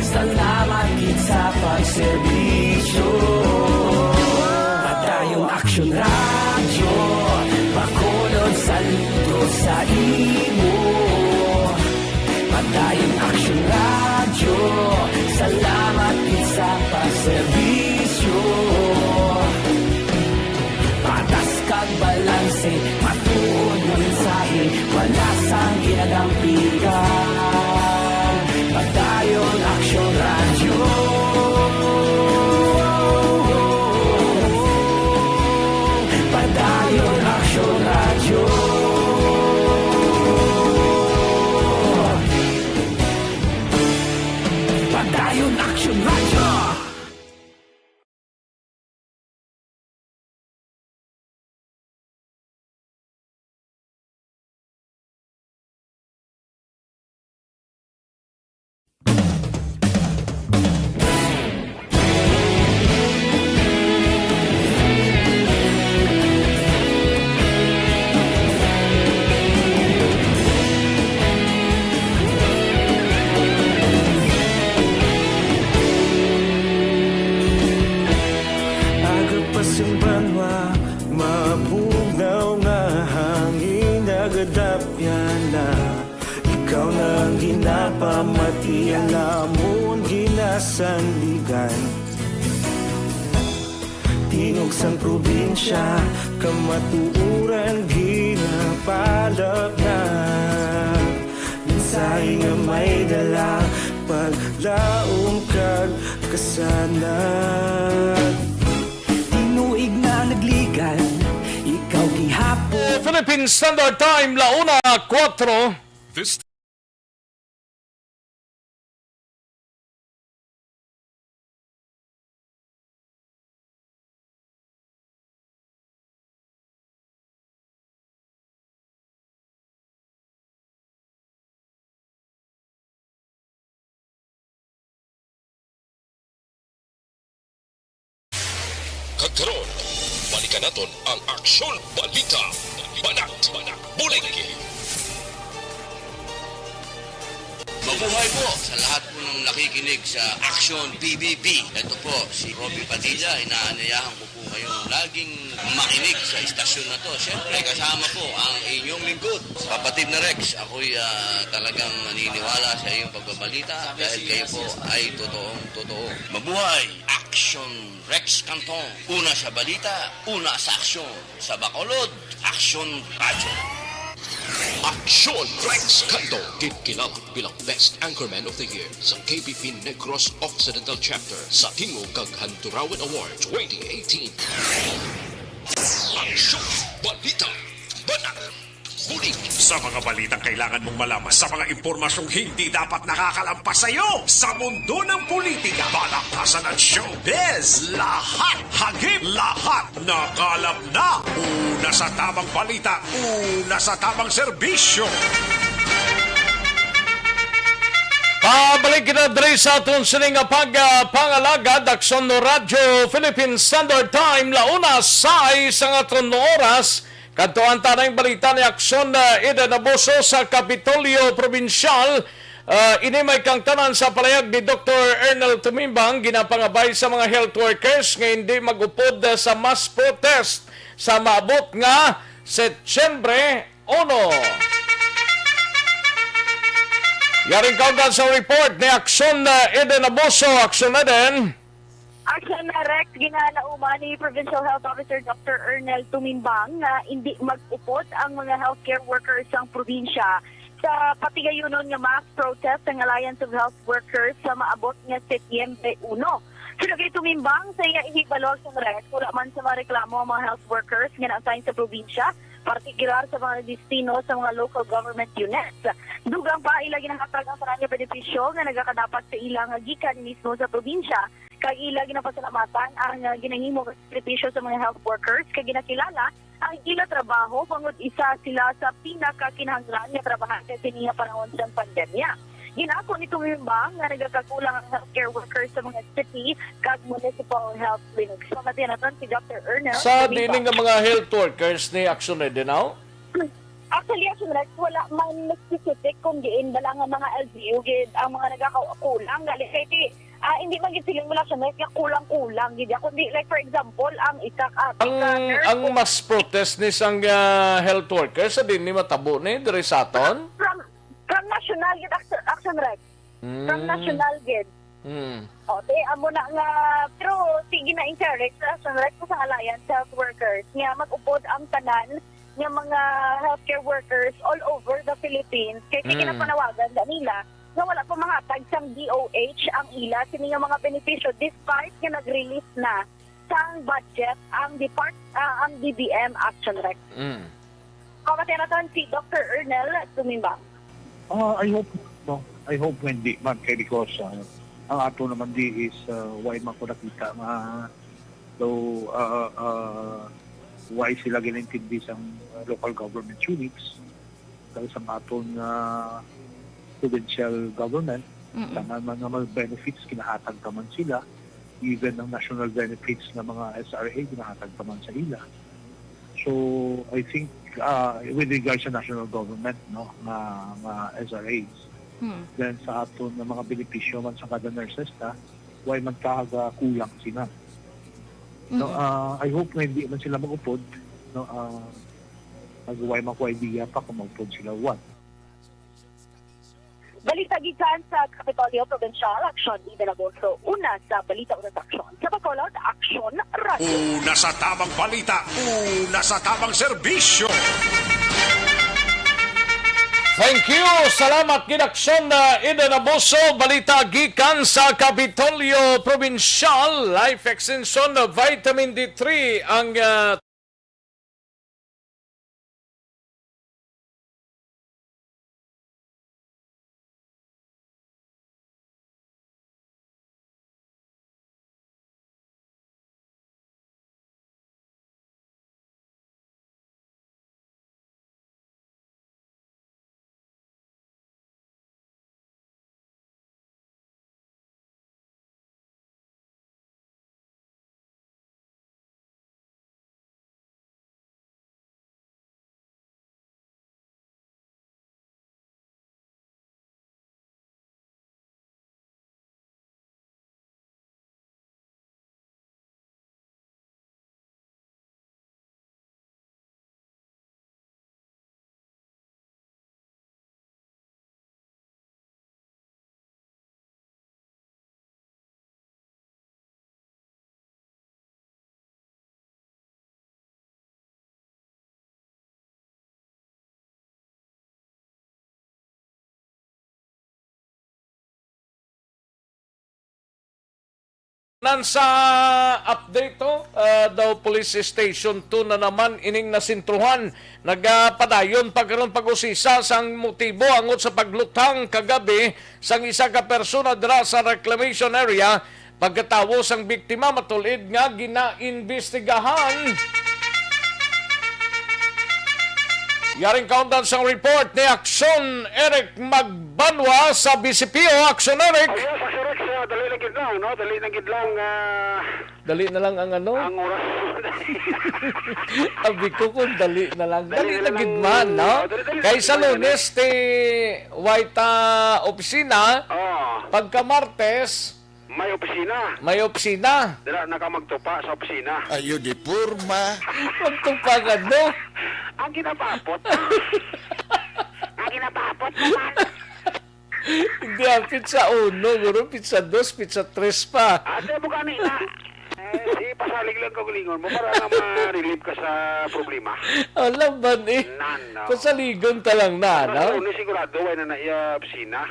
salamat gid sa pagserbisyo. Padayon Aksyon radyo, bakolod saludo sa imo. Padayon Aksyon radyo, salamat gid sa pagserbisyo. Patas kag balanse, matuod na mensahe, wala sang ginadampigan. Padayon Aksyon radyo. Padayon Aksyon radyo. Padayon Aksyon radyo. Ikaw nang ginapamatian, lamon ginasandigan. Tingog sang probinsya, kamatuuran ginapalap na. Mensahe nga may dala, paglaom kag kasanag. Tinuig na nagligan, ikaw gihapon Philippine Standard Time, 1:04. This Kagkaroon, balikan naton ang Aksyon Balita. Banat, Bulig. Mabuhay po sa lahat po ng nakikinig sa Aksyon PBB. Ito po, si Robby Padilla. Inaanayahan ko po kayong laging makinig sa istasyon na to. Siyempre, kasama po ang inyong lingkod. Kapatid na Rex, ako'y talagang naniniwala sa iyong pagbabalita dahil kayo po ay totoong-totoo. Mabuhay! Aksyon Rex Cantong. Una sa balita, una sa aksyon. Sa Bacolod, Aksyon Radyo. Aksyon Rex Cantong, kilala bilang Best Anchorman of the Year sa KBP Negros Occidental Chapter sa Tingog kag Hanturawan Award 2018. Aksyon Balita. Banat. Bulig. Sa mga balitang kailangan mong malaman, sa mga impormasyong hindi dapat nakakalampas sa iyo, sa mundo ng politika, balakasan at showbiz, lahat, hagip, lahat, nakalap na. Una sa tamang balita, una sa tamang serbisyo. Pabalik kita diri sa aton sining pangalaga Aksyon no Radyo Philippine Standard Time, 1:06 sa aton oras. Kantuan tanang balita ni Aksyon na ida nabuso sa Kapitolyo Provincial. Ini may kang tanan sa palayag ni Dr. Ernel Tumimbang, ginapangabay sa mga health workers nga hindi magupod sa mass protest sa maabot nga Setyembre 1. Yaring kaugan sa report ni Aksyon na ida nabuso. Aksyon na din. Aksyon na Rex, ginalauma ni Provincial Health Officer Dr. Ernel Tumimbang na hindi mag-upot ang mga healthcare workers ng probinsya sa patigayunon nga mass protest ng Alliance of Health Workers sa maabot nga Setyembre 1. Sinagay Tumimbang sa iya ihibalog sa Rex, wala man sa mga reklamo ang mga health workers nga na-assign sa probinsya, partikular sa mga destino sa mga local government units. Dugang pa ila ginahatag ang sarang benepisyo nga nagakadapat sa ilang gikan mismo sa probinsya. Kag ila ginapasalamatan ang ginahimo benepisyo sa mga health workers kag ginakilala ang ila trabaho bangod isa sila sa pinakakinahanglan nga trabahan sa siniya panahon sa pandemya. Ginako ni Tumimbang nga nagakakulang ang healthcare workers sa mga city kag municipal health clinics. Pamatiyan natin si Dr. Ernest. Sa dining nga mga health workers ni Aksyon na din now? Actually, Aksyon Rex, wala man specific kung diin bala nga mga LGU gid ang mga nagakakulang. Gali kay hindi man gid silang wala siya nga kulang-kulang gid. Kundi like for example, ang ang mass protest ni sang health workers sa din ni matabo ni diri sa aton? From national gid Aksyon Rex. From national gid. Okay, amo na nga pero sige na incorrect Aksyon Rex sa Alliance Health Workers nga mag-upod ang tanan nga mga healthcare workers all over the Philippines kay kinapanawagan nila nga wala pa mahatag sang DOH ang ila sini nga mga benepisyo despite nga nag-release na sang budget ang ang DBM Action Rex. Kamatiyan natin si Dr. Ernel Tumimbang. I hope hindi man kay because ang ato naman di is why man ko nakita nga why sila ginintindi sa local government units dahil sa aton provincial government tanan man nga mga benefits kinahatag taman sila, even ang national benefits ng mga SRA kinahatag taman sa ila. So I think with regards sa national government mga SRAs then sa aton ng mga benepisyo man sa kada nurses why man kulang sila. No, I hope na hindi man sila mag-upod. No, mag-uway makuha idea pa kung mag-upod sila. What? Balita gikan sa Kapitolyo Provincial, Aksyon Ida Naboso. Una sa Balita Unang Aksyon. Sa Bacolod, Aksyon Radio. Una sa tamang balita, una sa tamang serbisyo. Thank you. Salamat ginaksyon na Ida Naboso. Balita gikan sa Kapitolyo Provincial. Life Extension Vitamin D3 ang Sa update to, daw police station 2 na naman ining nasintruhan. Nagpadayon pagkaroon pag-usisa sang motibo angot sa paglutang kagabi sang isa ka persona dira sa reclamation area. Pagkatawo sang biktima matulid nga ginaimbestigahan. Yaring countdown sang report ni Aksyon Eric Magbanwa sa BCPO. Aksyon Eric. Ayos, Aksyon Rex, dali na gidlang, no? Dali na gidlang, Dali na lang ang ano? ang oras. Abi ko kung dali na lang. Dali na gidman, no? Kay sa Lunes, ti white opisina, pagka Martes, may opisina. may opisina. Dala na ka magtupa sa opisina. Ayo di purma. Magtupagan, no? Ang ginapapot. Ang ginapapot naman. Hindi ang pizza 1, guro, pizza 2, pizza 3 pa. Ate mo kanina. Si pasalig lang kagulingon mo para na ma-relieve ka sa problema. Alam ba ni? Pasaligon ta lang na, no? Ano sigurado, ay na naiya opisina.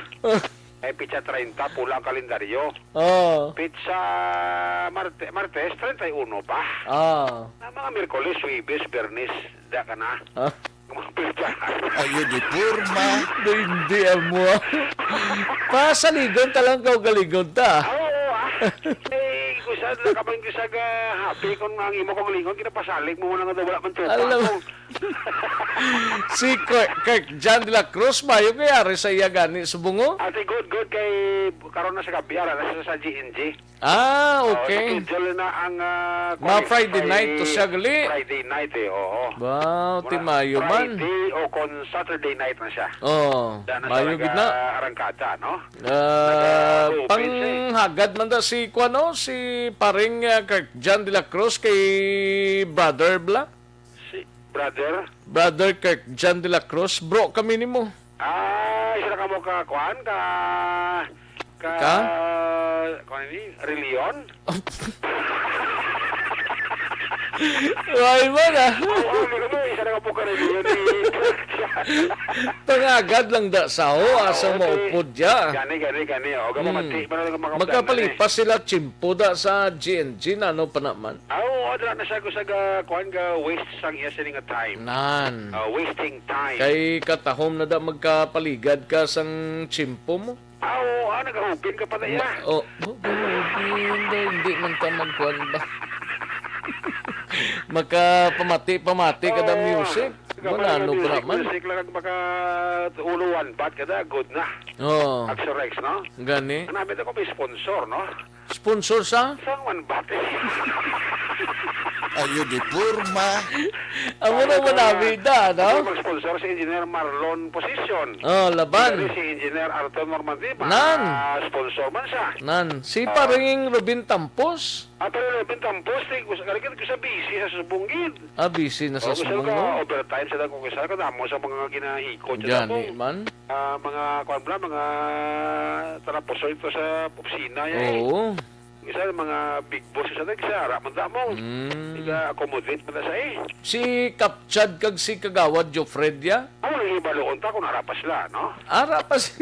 Ay pizza 30, pula ang kalendaryo. Pizza Martes, 31 pa. Na mga Miyerkules, Huwebes, Bernes, da ka na. Mga pizza. Ayo di purma. Hindi mo. Pasaligon ta lang galigon ta. Kusad na kapag kusag happy kung ang imo kong lingon, kinapasalig mo muna nga daw wala man tupa. Alam mo. Si Kirk John de la Cruz ba yung kayari sa iya gani subungo? Ate, good kay karon na sa Gabiara, nasa sa GNG. Okay. Schedule na ang mga Friday night to siya gali. Friday night oo. Wow, timayo man. Friday o kon Saturday night na siya. Mayo gid na. Arangkada, no? Panghagad man da si Kuano, si paring Kirk John de la Cruz kay Brother Bla. Brother Kirk John de la Cruz, bro kami nimo. Isa na ka mo ka kuan ka kuan ni reliyon. Ay man isa na ka mo ka reliyon. Pangagad lang da sao asa mo upod ya. Gani o gamati magkapalipas sila chimpo da sa GNG na no pa naman. Adra na siya ko sa kuan ga waste sang iya sining time. Nan. Wasting time. Kay katahom na da magkapaligad ka sang chimpo mo. Nag-open ka pa na iya. Hindi man ka magkuan ba. Magkapamati ka da music. Manano pa naman. Music lang maka uluan bat kada good na. Aksyon Rex, no? Gani. Namin ako may sponsor, no? Sponsor sa? Sangwan bat. Ayo di purma. Amo na manami da, no? Mag-sponsor si Engineer Marlon Position. Laban. Si Engineer Arthur Normandiba. Nan. Sponsor man siya. Nan. Si paring Robin Tampos. Pero Robin Tampos, kalikin ko sa busy sa subunggid. Busy na sa subungo. Overtime sa dako kisa ko damo sa mga ginahikot sa dako. Gani man. Mga mga taraposo ito sa opisina yan. Oo. Isa mga big boss sa nagsara man damo. Accommodate man sa Si Kapchad kag si Kagawad Jofredia. Ang ibaloon ta kung arapas la, no? Arapas.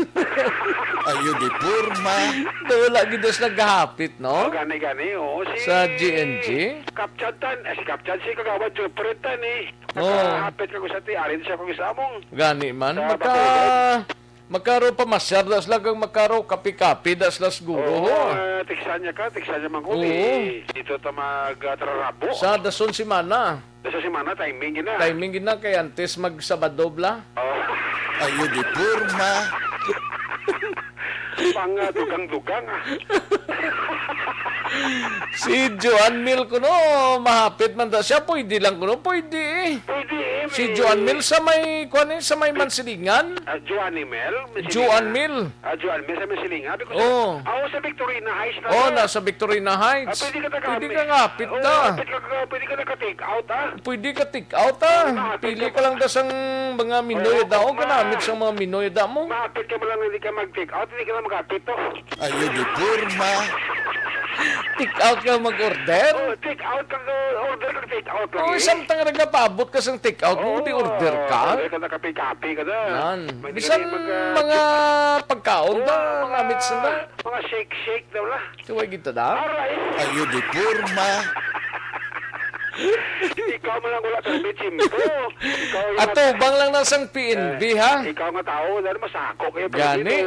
Ayo di purma. Wala gidos naghahapit, no? Gani sa GNG. Kapchad si Kagawad Jofredia ni. Hapit ka ko sa ti arin siya ko sa among. Gani man makaro pa masyar das lagang makaro kapi-kapi das las guro. Tiksan niya man ko. Dito ta mag-trarabo. Sa dason simana. Timing gina. Timing gina kay antes mag-Sabado bla. Ayo di purma. Pang dugang-dugang. Si Joan Mil kuno mahapit man da siya, pwede lang kuno, pwede. Si Joan Mil sa may sa may Mansilingan. Joan Mil sa Mansilingan. Sa Victorina Heights na. Nasa Victorina Heights. Pwede ka ngapit da. Pwede ka naka-take out Pwede ka take out Pili ka lang da sang mga Minoy daw kanamit sa mga Minoy da mo. Mahapit ka mo lang hindi ka mag-take out, hindi ka lang mag-apit to. Ayo di purma. Take out ka mag-order? Take out ka order ka take out lang. Samtang nagapabot ka sang take out mo, di order ka. Order ka nakapi-kapi ka da. Bisan mga pagkaon da, gamit sa Mga shake-shake daw la. Tuwag ito da? Ayo di porma. Ikaw man lang wala permit, Chimpo. Ato, bang lang nasang PNB, ha? Ikaw nga tao, dahil masako kayo. Gani.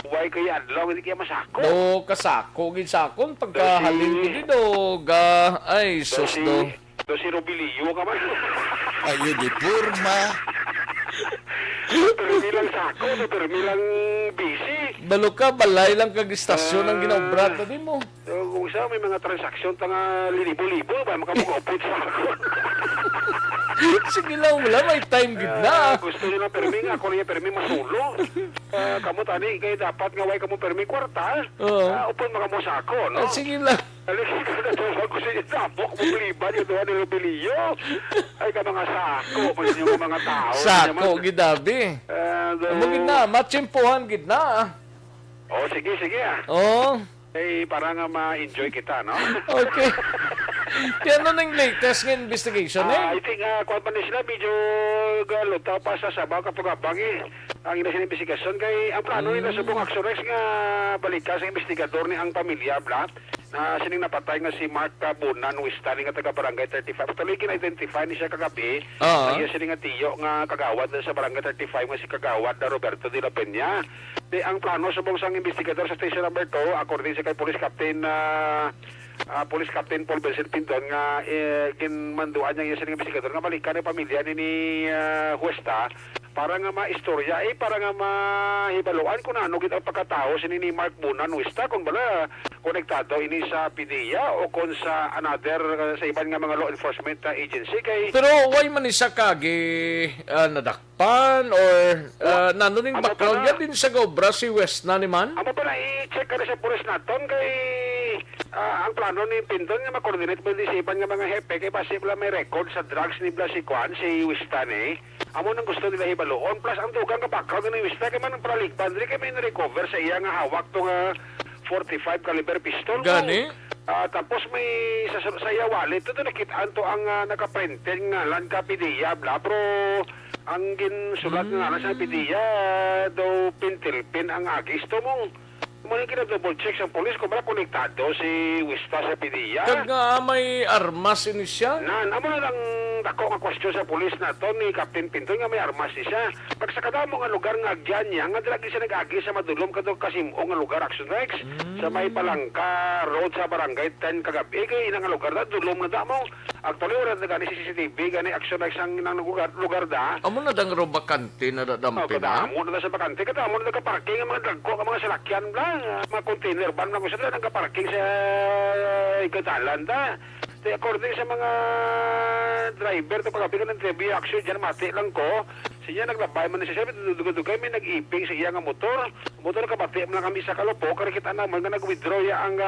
Huwag kayo adlaw, hindi kayo masako. Do, kasako, ginsakon, pagkahalin ko din, do, ay, sus, do. Do si Robilio ka man. Ayo di porma. Permilang sako, permilang busy. Balo ka, balay lang kag istasyon ang ginaobrat na din mo. Kung isa, may mga transaksyon tanga lilibo-libo, ba makamukopot sa ako. Sige lang, wala, may time gid na. Gusto nyo na permi nga, ako niya permi masulo. Kamu tani, kayo dapat nga way kamu permi kwarta. Upon mga mo sa ako, no? Sige lang. Alis ka na doon, gusto niya tapok, bubliban yung doon ni Robilio. Ay ka mga sako, mas yung mga tao. Sako, gidabi. Amo gid na, matsimpuhan gid na. Oh, sige, Oh. Eh, para nga ma-enjoy kita, no? Okay. Yan ano ng latest ng investigation, I think, kung pa sila, medyo galutaw pa sa sabaw kapag ang inasin investigasyon kay ang plano nila sa buong Aksyon nga balita sa investigador ni ang pamilya, Blat, na sining napatay nga si Mark Bunan, Wistani nga taga Barangay 35. Tuloy kin-identify ni siya kagabi. Kaya sining nga tiyo nga kagawad sa Barangay 35 nga si kagawad na Roberto de la Peña. Ang plano sa buong sang investigador sa Station Number 2, according sa kay Police Captain Paul Vincent Pinton nga ginmanduan niya sa investigador nga balikan ang pamilya ni Huesta para nga maistorya para nga mahibaluan kung ano gid ang pagkatao ni Mark Bunan Huesta kung bala konektado ini sa PDEA o kung sa another sa iban nga mga law enforcement agency kay. Pero why man isa kagi nadakpan or nanoning background yan din sa gobra si West na ni man? Amo pa na i-check ka sa police naton kay ang plano ni Pinton nga ma-coordinate mo din sa iban nga mga hepe kay base bala may record sa drugs ni Blas si Kwan si Wistani. Amo nang gusto nila hibaluon plus ang dugang nga background ni Wistani kay man ang pralikpan diri kay may na-recover sa iya nga hawak to nga 45 caliber pistol. Gani? Tapos may sa iya wallet ito nakitaan to ang naka-printed nga lan ka PDEA bla pero ang ginsulat nga sa PDEA daw pintilpin ang agis to mong muna kina-double check sa polis kung bala konektado si Wista sa PDEA. Kag nga may armas ini siya? Amo na lang dako nga question sa polis na to ni Captain Pinto nga may armas siya. Pag sa kadamo nga lugar nga agyan niya, nga dilagi siya nag-agi sa madulom kadto kasimo nga lugar Aksyon Rex. Sa may Palangka Road sa Barangay 10 kagabi kay ina nga lugar na dulom na damo. Actually wala na gani si CCTV gani Aksyon Rex ang nang lugar da. Amo na dang bakante na dadampi na? Amo na sa bakante kadamo na nagka-parking ang mga dagko ang mga salakyan bla, mga container van lang sa nagka-parking sa Igatalan da. According sa mga driver to pagkabi ko ng TV Aksyon dyan mati lang ko siya naglabay man siya dugay may nag-iping sa iya nga motor kabati man kami sa Kalopo kaya kita naman nga nag-withdraw ya ang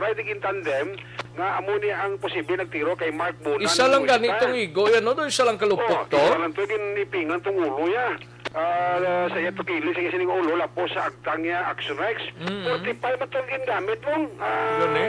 riding in tandem nga amo ni ang posible nagtiro kay Mark Bunan. Isa lang ganitong igo yan no? Isa lang kalupok to? Isa lang to ginipingan tong ulo ya. Sa iya to kili sa sining ulo lapo sa agtang niya Aksyon Rex. 45 man itong ginamit mong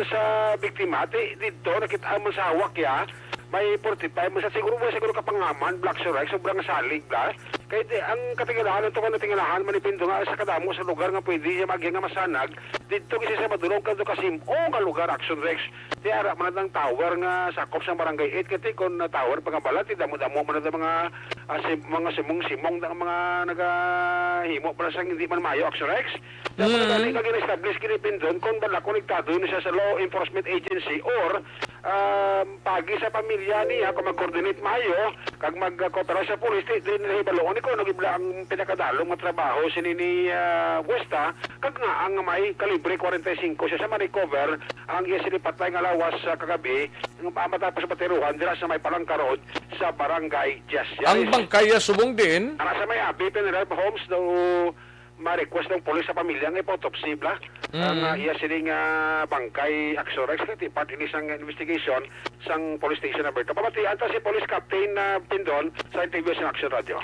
sa biktima. Dito nakita mo sa hawak ya may 45 mo sa siguro kapangaman Black Rex sobrang salig bla. Kaya ang katingalahan ito kung natingalahan manipindo nga sa kadamo sa lugar nga pwede siya maging nga masanag dito kasi sa madulong kadto kasim nga lugar Aksyon Rex. Di ara man ang tower nga sakop sa barangay 8 kati kon na tower pagabala ti damo-damo man mga simong-simong ng mga nagahimo para sa hindi man mayo Aksyon Rex. Dapat na establish kini Pindon kung bala konektado ni siya sa law enforcement agency or pagi sa pamilya niya kung mag-coordinate mayo kag mag-koopera sa police din nahibaloon ko nagibla ang pinakadalong nga trabaho ni Westa kag nga ang may kalibre 45 siya sa ma-recover ang iya sinipatay nga lawas kagabi matapos sa patiruhan dira sa may Palangka Road sa Barangay Jasya. Ang bangkaya subong din? Sa may abi Pinrep Homes daw ma-request ng polis sa pamilya ng autopsy bla. Ang iya sining bangkay Aksyon Rex kati part ini sang investigation sang police station number 2. Pamatian ta si Police Captain Pindon sa interview sa Aksyon Radio.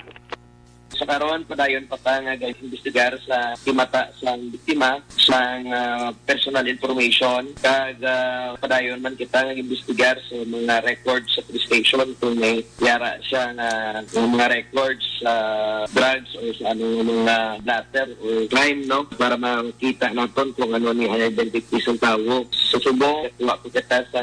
Sa karon padayon patanga investigar sa himata sa biktima sa personal information kag padayon man kita nga investigar sa mga records sa police station kung may yara siya nga mga records sa drugs o sa mga blatter o crime, no, para makita natin kung ano ni identity sa tao. Sa Subo, tuwa ko kita sa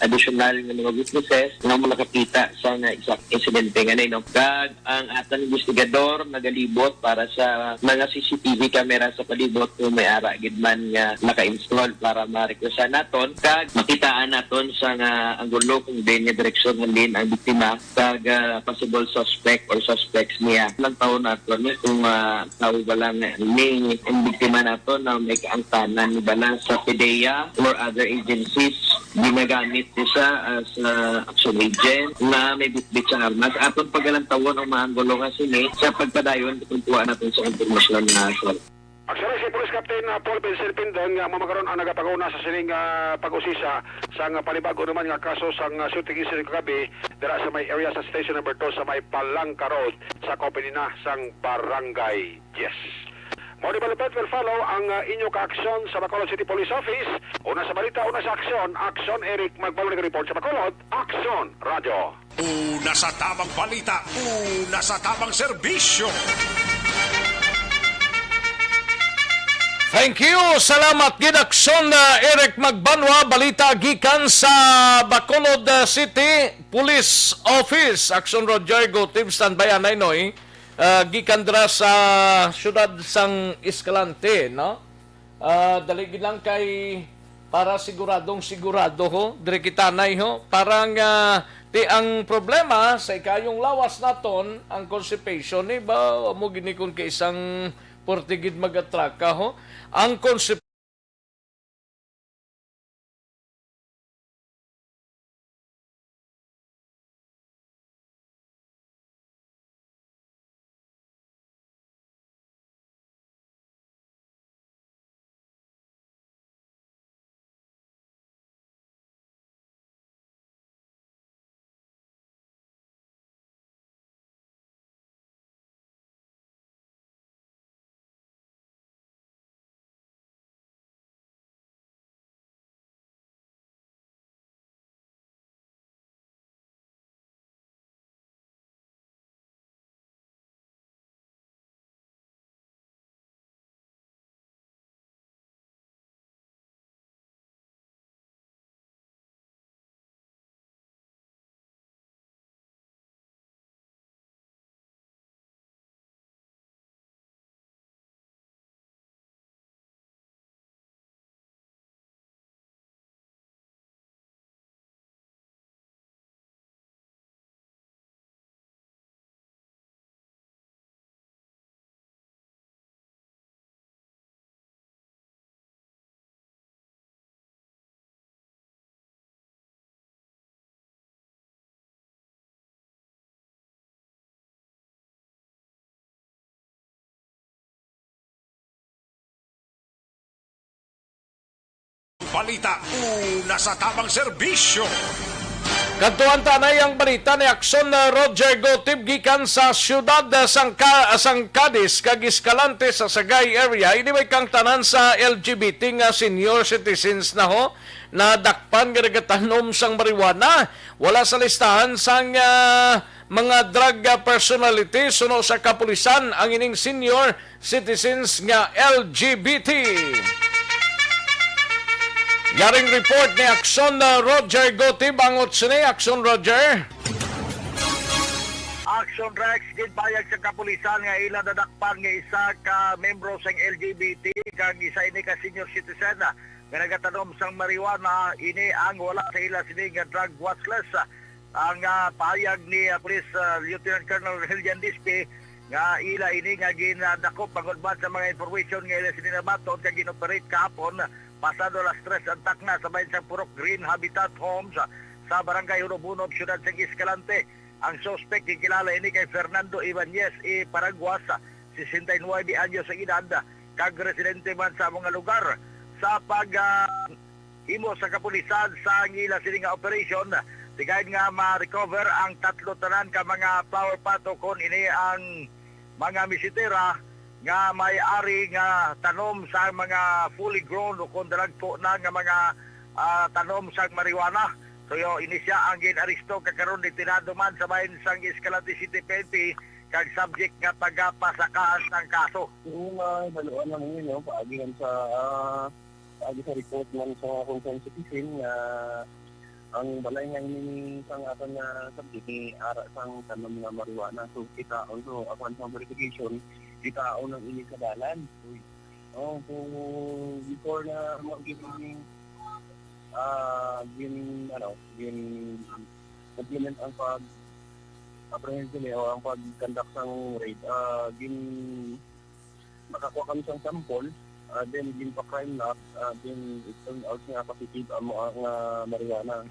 additional nga mga witnesses nga makakita sa exact insidente nga no. Kag ang atang investigador nagalibot para sa mga CCTV camera sa palibot kung may ara gid man nga naka-install para ma-requestan naton kag makitaan naton sa nga anggulo kung din direksyon halin ang biktima kag possible suspect or suspects niya. Lang taon naton kung tao ba lang ni ang biktima naton na may kaangtanan ni bala sa PDEA or other agencies ginagamit siya as action agent na may bitbit sa armas. Aton pagalantawan ang mga anggulo nga sini sa pagpadayon tutuan natin sa impormasyon na aswal. Aksyon si Police Captain Paul Vincent Pindon nga mamakaroon ang nagapagauna sa sining pag-usisa sa panibago naman nga kaso sa shooting incident kagabi dira sa may area sa station number 2 sa may Palangka Road sa Kopelina sang Barangay. Yes. More development will follow ang inyo ka-aksyon sa Bacolod City Police Office. Una sa balita, una sa aksyon. Aksyon, Eric Magbalunig report sa Bacolod. Aksyon, Radyo. Una sa tamang balita, una sa tamang serbisyo. Thank you. Salamat gid Aksyon Eric Magbanwa, balita gikan sa Bacolod City Police Office. Aksyon Roger go team standby anay noy. Gikan dra sa syudad sang Escalante, no? Dali gid lang kay para sigurado ho, dire kita nay ho. Parang ti ang problema sa ikayong lawas naton ang constipation ni ba mo gini kun kay isang portigid magatraka ho. Ang constipation Balita, una sa tamang serbisyo. Kantuan tanay ang balita ni Aksyon Roger Gotib gikan sa siyudad sang Cadiz kag Escalante sa Sagay area. Ini may kang tanan sa LGBT nga senior citizens na ho na dakpan nga nagatanom sang marijuana. Wala sa listahan sang mga drug personality suno sa kapulisan ang ining senior citizens nga LGBT. Yaring report ni Aksyon Roger Goti, bangot sini Aksyon Roger. Aksyon Rex, gidbayag sa kapulisan nga ilang dadakpan nga isa ka membro sang LGBT kag isa ini ka senior citizen nga nagatanom sang marijuana. Ini ang wala sa ila sini nga drug watch list. Ang payag ni Police Lieutenant Colonel Hiljan Dispe nga ila ini nga ginadakop pagudban sa mga information nga ila sini nabaton kag ginoperate kahapon pasado las 3 ang takna sa bayan sa Purok Green Habitat Homes sa Barangay Hurubunob, Siyudad sang Escalante. Ang suspect gikilala ini kay Fernando Ibanez E. Paraguas, 69 anyos sa edad, kag residente man sa mga lugar. Sa himo sa kapulisan sa ngila sini nga operation, tigayon nga ma-recover ang tatlo tanan ka mga flower pot kon ini ang mga misitera nga may-ari nga tanom sa mga fully grown o kung dalagpo na nga mga tanom sa marijuana. So inisya ang gin-aristo kakaroon ni tinado man sa bahin sang Escalante City PNP kag subject nga pagpasakaan ng kaso. Yung haluan naman yun, paagihan sa report man sa concerned citizen nga ang balay nga ini sang aton nga subject ni ara sang tanom nga marijuana. So kita also upon some verification kita ang ini sa dalan. So before na mag-giving implement ang apprehension o ang pag-conduct ng raid, makakuha kami ng sample, then pa-crime lab, then it turned out nga positive ang marijuana.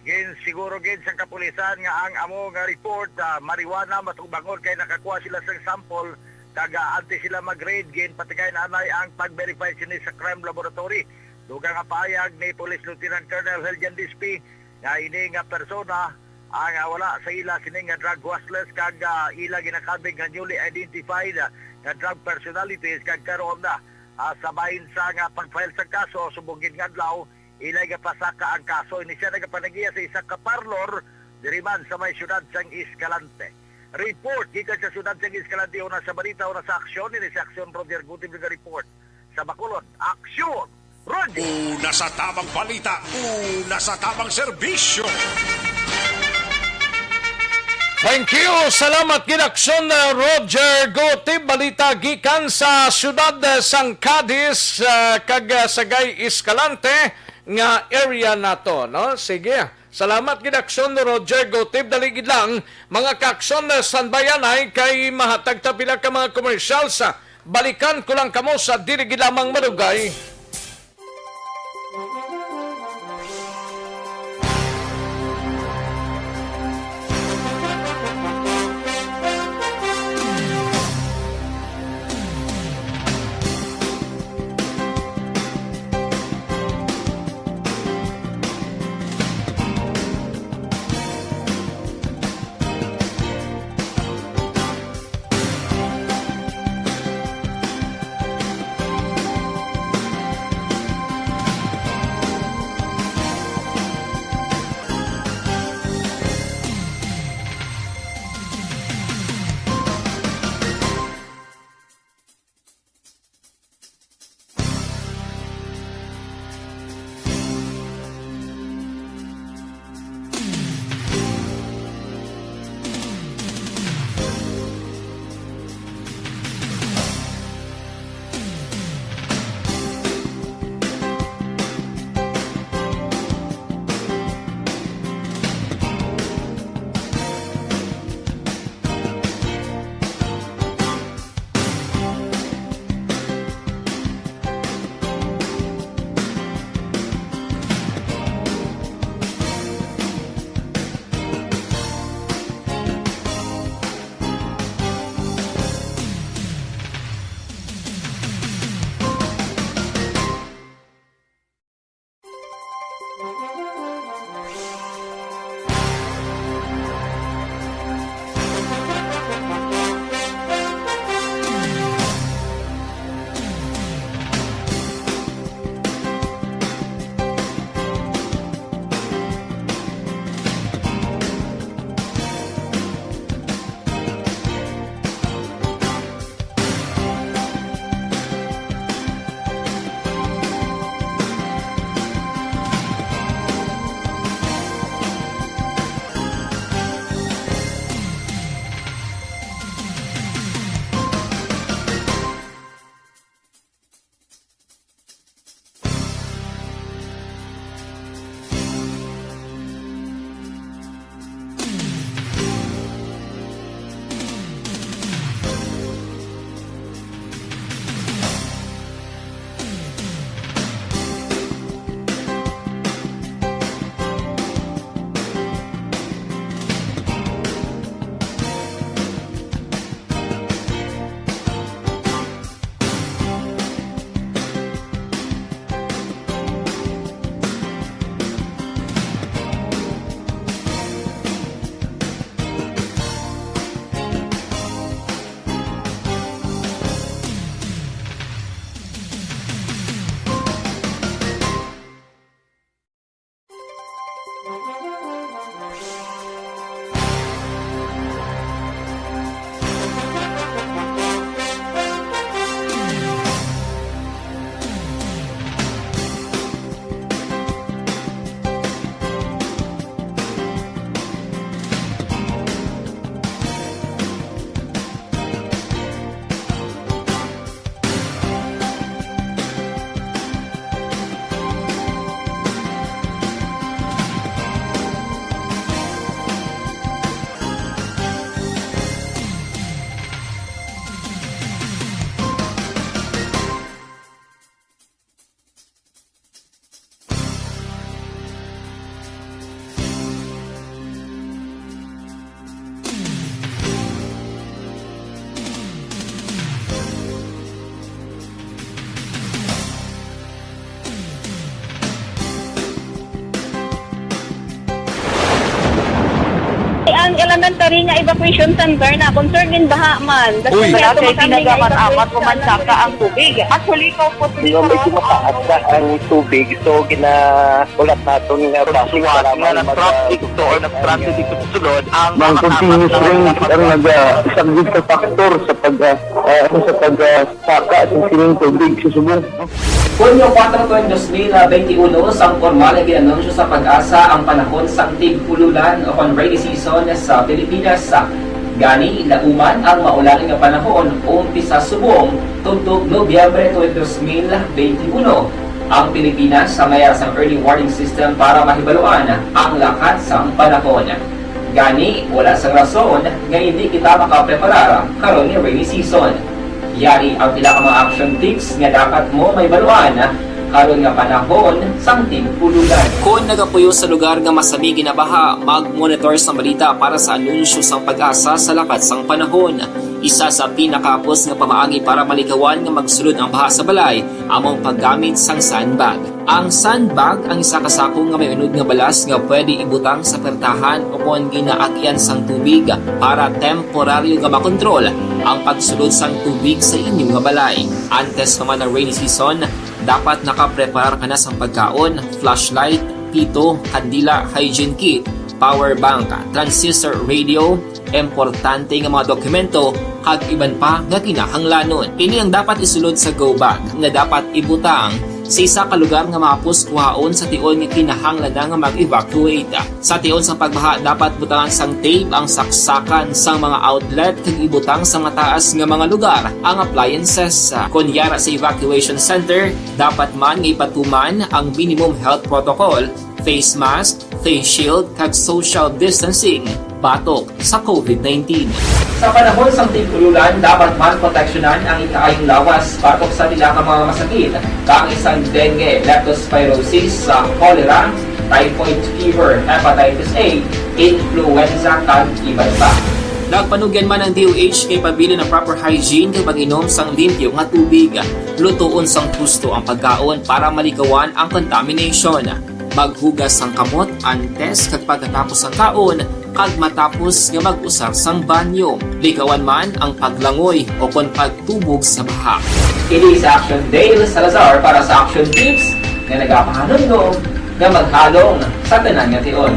Siguro sa kapulisan nga ang amo nga report, marijuana matubangor kay nakakuha sila sa sample, taga-ante sila mag-raid, patigay na anay ang pag-verify sila sa crime laboratory. Dugang nga paayag ni Police Lieutenant Colonel Heljan Dispi nga ini nga persona ang wala sa ila sini nga drug hustlers kag ila ginakabig nga newly identified nga drug personalities kag karon na sa bahin sa nga pag-file sa kaso subugin nga adlaw ila nga pasaka ang kaso ini siya nagapanagiya sa isa ka parlor diri man sa may syudad sang Escalante. Report gikan sa syudad sang Escalante una sa Balita una sa Aksyon ini sa Aksyon Roger Gutib nga report sa Bacolod. Aksyon Roger. Una sa tamang balita, una sa tamang serbisyo. Thank you. Salamat Aksyon Roger Gutib. Balita gikan sa syudad sang Cadiz kag Sagay Escalante nga area nato, no? Sige. Salamat Aksyon Roger Gutib. Daligid lang mga kaaksyon san bayanay kay mahatag ta pila ka mga komersyal sa balikan ko lang kamo sa dili gid lamang madugay. elementary nga evacuation center na concern din baha man. Uy. Kaya tinagamat-amat kumansaka ang tubig. Actually, ko po Medyo mataas na ang tubig. So, ulat natin nga basiwala ng traffic to or ng traffic dito sa sunod. Ang continuous rain ang nag-isang sa factor sa pagsaka at sining tubig sa subong. Hunyo 4, 2021, sang formal na ginanunsyo sa pag-asa ang panahon sa tig-ululan o rainy season sa Pilipinas. Gani, lauman ang maulaling nga panahon umpisa subong tuntog Nobyembre 2021. Ang Pilipinas sa mayar sang early warning system para mahibaluan ang lakat sang panahon. Gani, wala sang rason nga hindi kita makapreparar karon ni rainy season. Yari ang pila ka mga action tips nga dapat mo may baluan karon nga panahon sang tig-ululan. Kung nagapuyo sa lugar nga masabi ginabaha, mag-monitor sa balita para sa anunsyo sang pag-asa sa lakat sang panahon. Isa sa pinakapos nga pamaagi para malikawan nga magsulod ang baha sa balay among paggamit sang sandbag. Ang sandbag ang isa ka sako nga may unod nga balas nga pwede ibutang sa pertahan o kung ginaagyan sang tubig para temporaryo nga makontrol ang pagsulod sang tubig sa inyong nga balay. Antes naman ng rainy season, dapat nakapreparar ka na sa pagkaon, flashlight, pito, kandila, hygiene kit, power bank, transistor radio, importante nga mga dokumento kag iban pa nga kinahanglanon. Ini ang dapat isulod sa go bag nga dapat ibutang sa isa ka lugar nga mapus kuhaon sa tion nga kinahanglan nga mag-evacuate. Sa tion sa pagbaha dapat butangan sang tape ang saksakan sang mga outlet kag ibutang sa mataas nga mga lugar ang appliances. Kunyara sa evacuation center, dapat man nga ipatuman ang minimum health protocol, face mask, face shield kag social distancing batok sa COVID-19. Sa panahon sang tig-ululan, dapat man proteksyonan ang ikaayong lawas batok sa pila ka mga masakit, kang isang dengue, leptospirosis, cholera, typhoid fever, hepatitis A, influenza kag iban pa. Nagpanugyan man ang DOH kay pabili ng proper hygiene kay pag-inom sang limpyo nga tubig, lutuon sang gusto ang pagkaon para malikawan ang contamination. Maghugas sang kamot antes kag pagkatapos ang kaon kag matapos nga mag-usar sang banyo. Likawan man ang paglangoy o kon pagtubog sa baha. Kini sa Aksyon Dale Salazar para sa Action Tips nga nagapahanong nga maghalong sa tanan nga tion.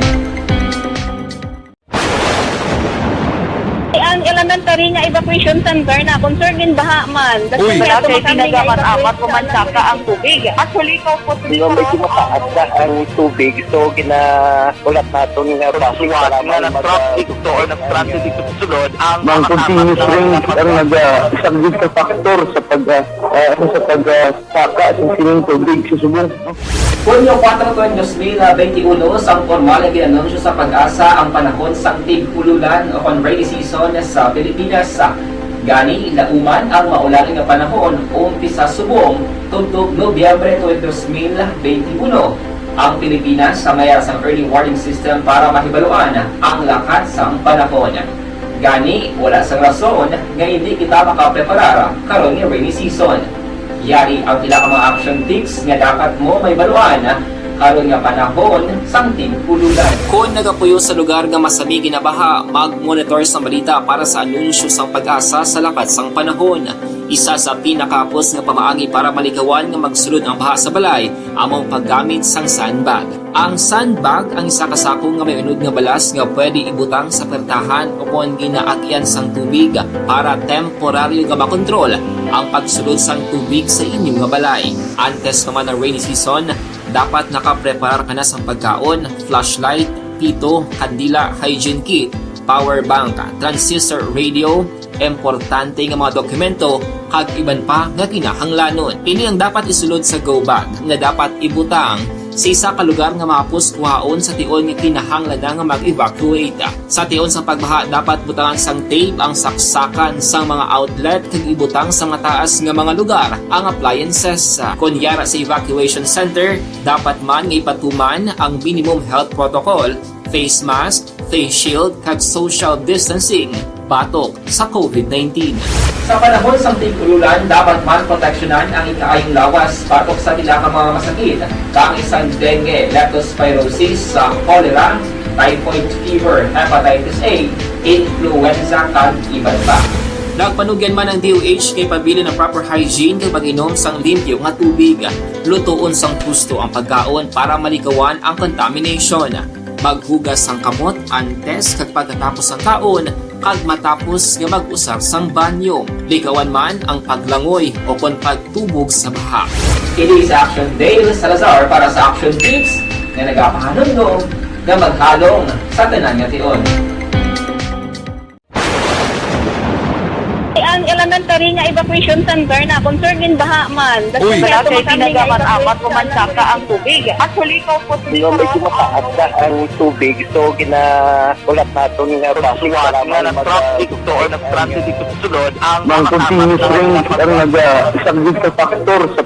ang elementary nga evacuation center na concern din baha man. Uy. Kaya tinagamat-amat kumansaka ang tubig. Actually, ko po Medyo mataas na ang tubig. So, ulat natin nga basiwala ng traffic to or ng traffic dito sa sunod. Ang continuous rain ang nag-isang sa factor sa pagsaka at sining tubig sa subong. Hunyo 4, 2021, sang formal na ginanunsyo sa pag-asa ang panahon sang tig-ululan o rainy season sa Pilipinas. Gani, lauman ang maulaling nga panahon umpisa subong tuntog Nobyembre 2021. Ang Pilipinas sa mayar sang early warning system para mahibaluan ang lakat sang panahon. Gani, wala sang rason nga hindi kita makapreparar karon ni rainy season. Yari ang pila ka mga action tips nga dapat mo may baluan karon nga panahon sang tig-ululan. Kung nagapuyo sa lugar nga masabi ginabaha, mag-monitor sa balita para sa anunsyo sang pag-asa sa lakat sang panahon. Isa sa pinakapos nga pamaagi para malikawan nga magsulod ang baha sa balay among paggamit sang sandbag. Ang sandbag ang isa ka sako nga may unod nga balas nga pwede ibutang sa pertahan o kung ginaagyan sang tubig para temporaryo nga makontrol ang pagsulod sang tubig sa inyong nga balay. Antes naman ng rainy season, dapat nakapreparar ka na sa pagkaon, flashlight, pito, kandila, hygiene kit, power bank, transistor radio, importante nga mga dokumento kag iban pa nga kinahanglanon. Ini ang dapat isulod sa go bag nga dapat ibutang sa isa ka lugar nga mapus kuhaon sa tion nga kinahanglan nga mag-evacuate. Sa tion sa pagbaha dapat butangan sang tape ang saksakan sang mga outlet kag ibutang sa mataas nga mga lugar ang appliances. Kunyara sa evacuation center, dapat man nga ipatuman ang minimum health protocol, face mask, face shield kag social distancing batok sa COVID-19. Sa panahon sang tig-ululan, dapat man proteksyonan ang ikaayong lawas batok sa pila ka mga masakit, kang isang dengue, leptospirosis, cholera, typhoid fever, hepatitis A, influenza, kag iban pa. Nagpanugyan man ang DOH kay pabili ng proper hygiene kay pag-inom sang limpyo nga tubig. Lutuon sang pusto ang pagkaon para malikawan ang contamination. Maghugas sang kamot antes kag pagkatapos ang kaon kag matapos nga mag-usar sang banyo. Likawan man ang paglangoy o kon pagtubog sa baha. Kini sa Aksyon Dale Salazar para sa Action Tips nga nagapahanundong nga maghalong sa tanan nga tion. Ang elementary nga evacuation center na concern din baha man. Uy, wala kayo pinagaman apat kumansaka ang tubig. Actually, ko po Di ba medyo mataas na ang tubig, so ginaulat natin nga siwala nga ng traffic to or nag-transit dito sa sulod ang ng continuous rain ang nag-isang sa factor sa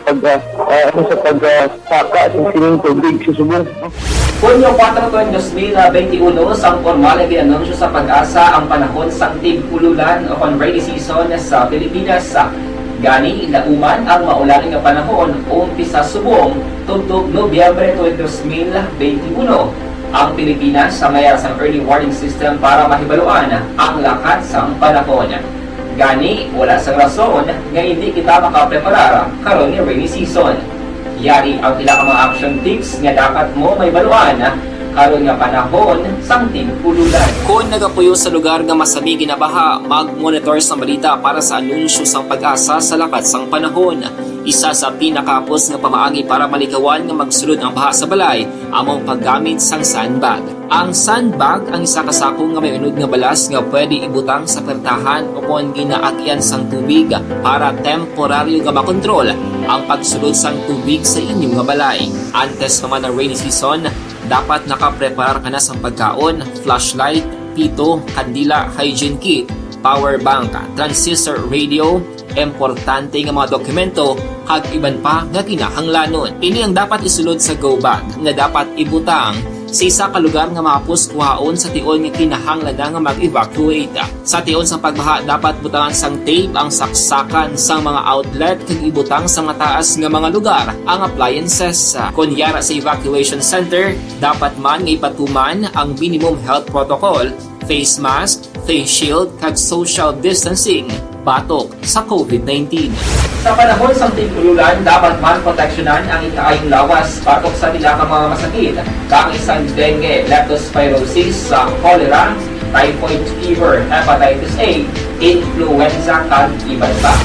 pagsaka ng sining tubig sa subong. Hunyo 4, 2021, sang formal ay ginanunsyo sa pag-asa ang panahon sang tig-ululan o rainy season sa Pilipinas. Gani, lauman ang maulaning nga panahon umpisa subong tugtog Nobyembre 2021. Ang Pilipinas sa mayroon sang early warning system para mahibaluan ang lakat sang panahon. Gani, wala sang rason nga hindi kita makapreparar karon ni rainy season. Yari ang pila ka mga action tips nga dapat mo may baluan karon nga panahon sang tig-ululan. Kung nagapuyo sa lugar nga masabi ginabaha, mag-monitor sa balita para sa anunsyo sang pag-asa sa lakat sang panahon. Isa sa pinakapos nga pamaagi para malikawan nga magsulod ang baha sa balay, among paggamit sang sandbag. Ang sandbag ang isa kasakong nga may unod nga balas nga pwede ibutang sa pertahan o kung ginaagyan sang tubig para temporaryo nga makontrol ang pagsulod sang tubig sa inyong nga balay. Antes naman ng rainy season, dapat nakapreparar ka na sa pagkaon, flashlight, pito, kandila, hygiene kit, power bank, transistor radio, importante nga mga dokumento, kag iban pa nga kinahanglanon. Ini ang dapat isulod sa go bag nga dapat ibutang sa isa ka lugar nga mapus kuhaon sa tion nga kinahanglan nga mag-evacuate. Sa tion sa pagbaha dapat butangan sang tape ang saksakan sang mga outlet kag ibutang sa mga taas nga mga lugar ang appliances. Kunyara sa evacuation center, dapat man nga ipatuman ang minimum health protocol, face mask, face shield kag social distancing batok sa COVID-19. Sa panahon sang tig-ululan, dapat man proteksyonan ang ikaayong lawas batok sa pila ka mga masakit, kang isang dengue, leptospirosis, cholera, typhoid fever, hepatitis A, influenza, kag iban pa.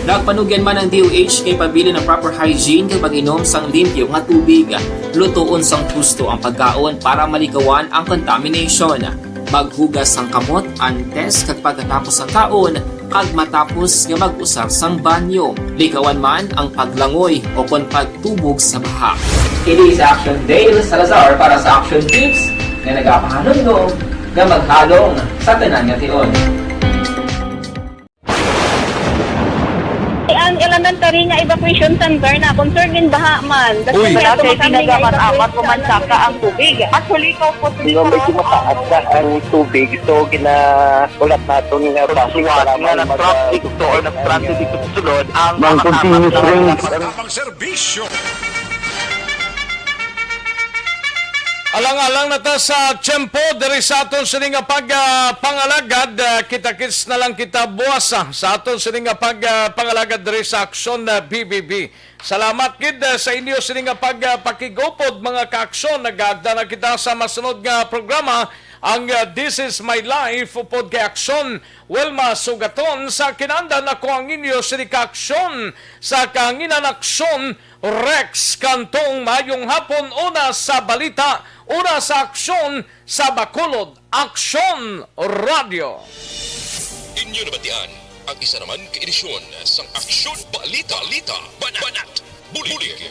Nagpanugyan man ang DOH kay pabili ng proper hygiene kay pag-inom sang limpyo nga tubig. Lutuon sang pusto ang pagkaon para malikawan ang contamination. Maghugas sang kamot antes kag pagkatapos ang kaon kag matapos nga mag-usar sang banyo. Likawan man ang paglangoy o kon pagtubog sa baha. Kini sa Action Dale Salazar para sa Action Tips nga nagapahanundong nga maghalong sa tanan nga tion. Ang elementary nga evacuation center na concern din baha man. Uy, wala kayo pinagaman apat kumansaka ang tubig. Actually, ko po Di ba medyo mataas na ang tubig, so ginaulat natin nga siwala nga ng traffic to or nag-transit dito sa sulod ang ng continuous rain. Tamang serbisyo. Alang-alang na ta sa tiyempo, diri sa aton sining pag-pangalagad, kita-kits na lang kita buwasa sa aton sining pag-pangalagad diri sa Aksyon BBB. Salamat gid sa inyo sining pagpakigupod mga ka-aksyon. Nagagda na kita sa masunod nga programa, ang This Is My Life upod kay Aksyon Welma Sugaton. Sa kinanda na ko ang inyo sining ka-aksyon sa kanginan Aksyon Rex Cantong. Mayong hapon, una sa balita, una sa aksyon sa Bacolod, Aksyon Radio. Inyo nabatian ang isa naman ka-edisyon sang Aksyon Balita, Banat, Bulig.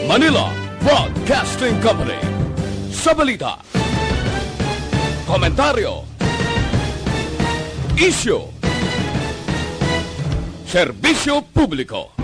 Manila Broadcasting Company. Sa balita, komentaryo, issue, serbisyo publiko.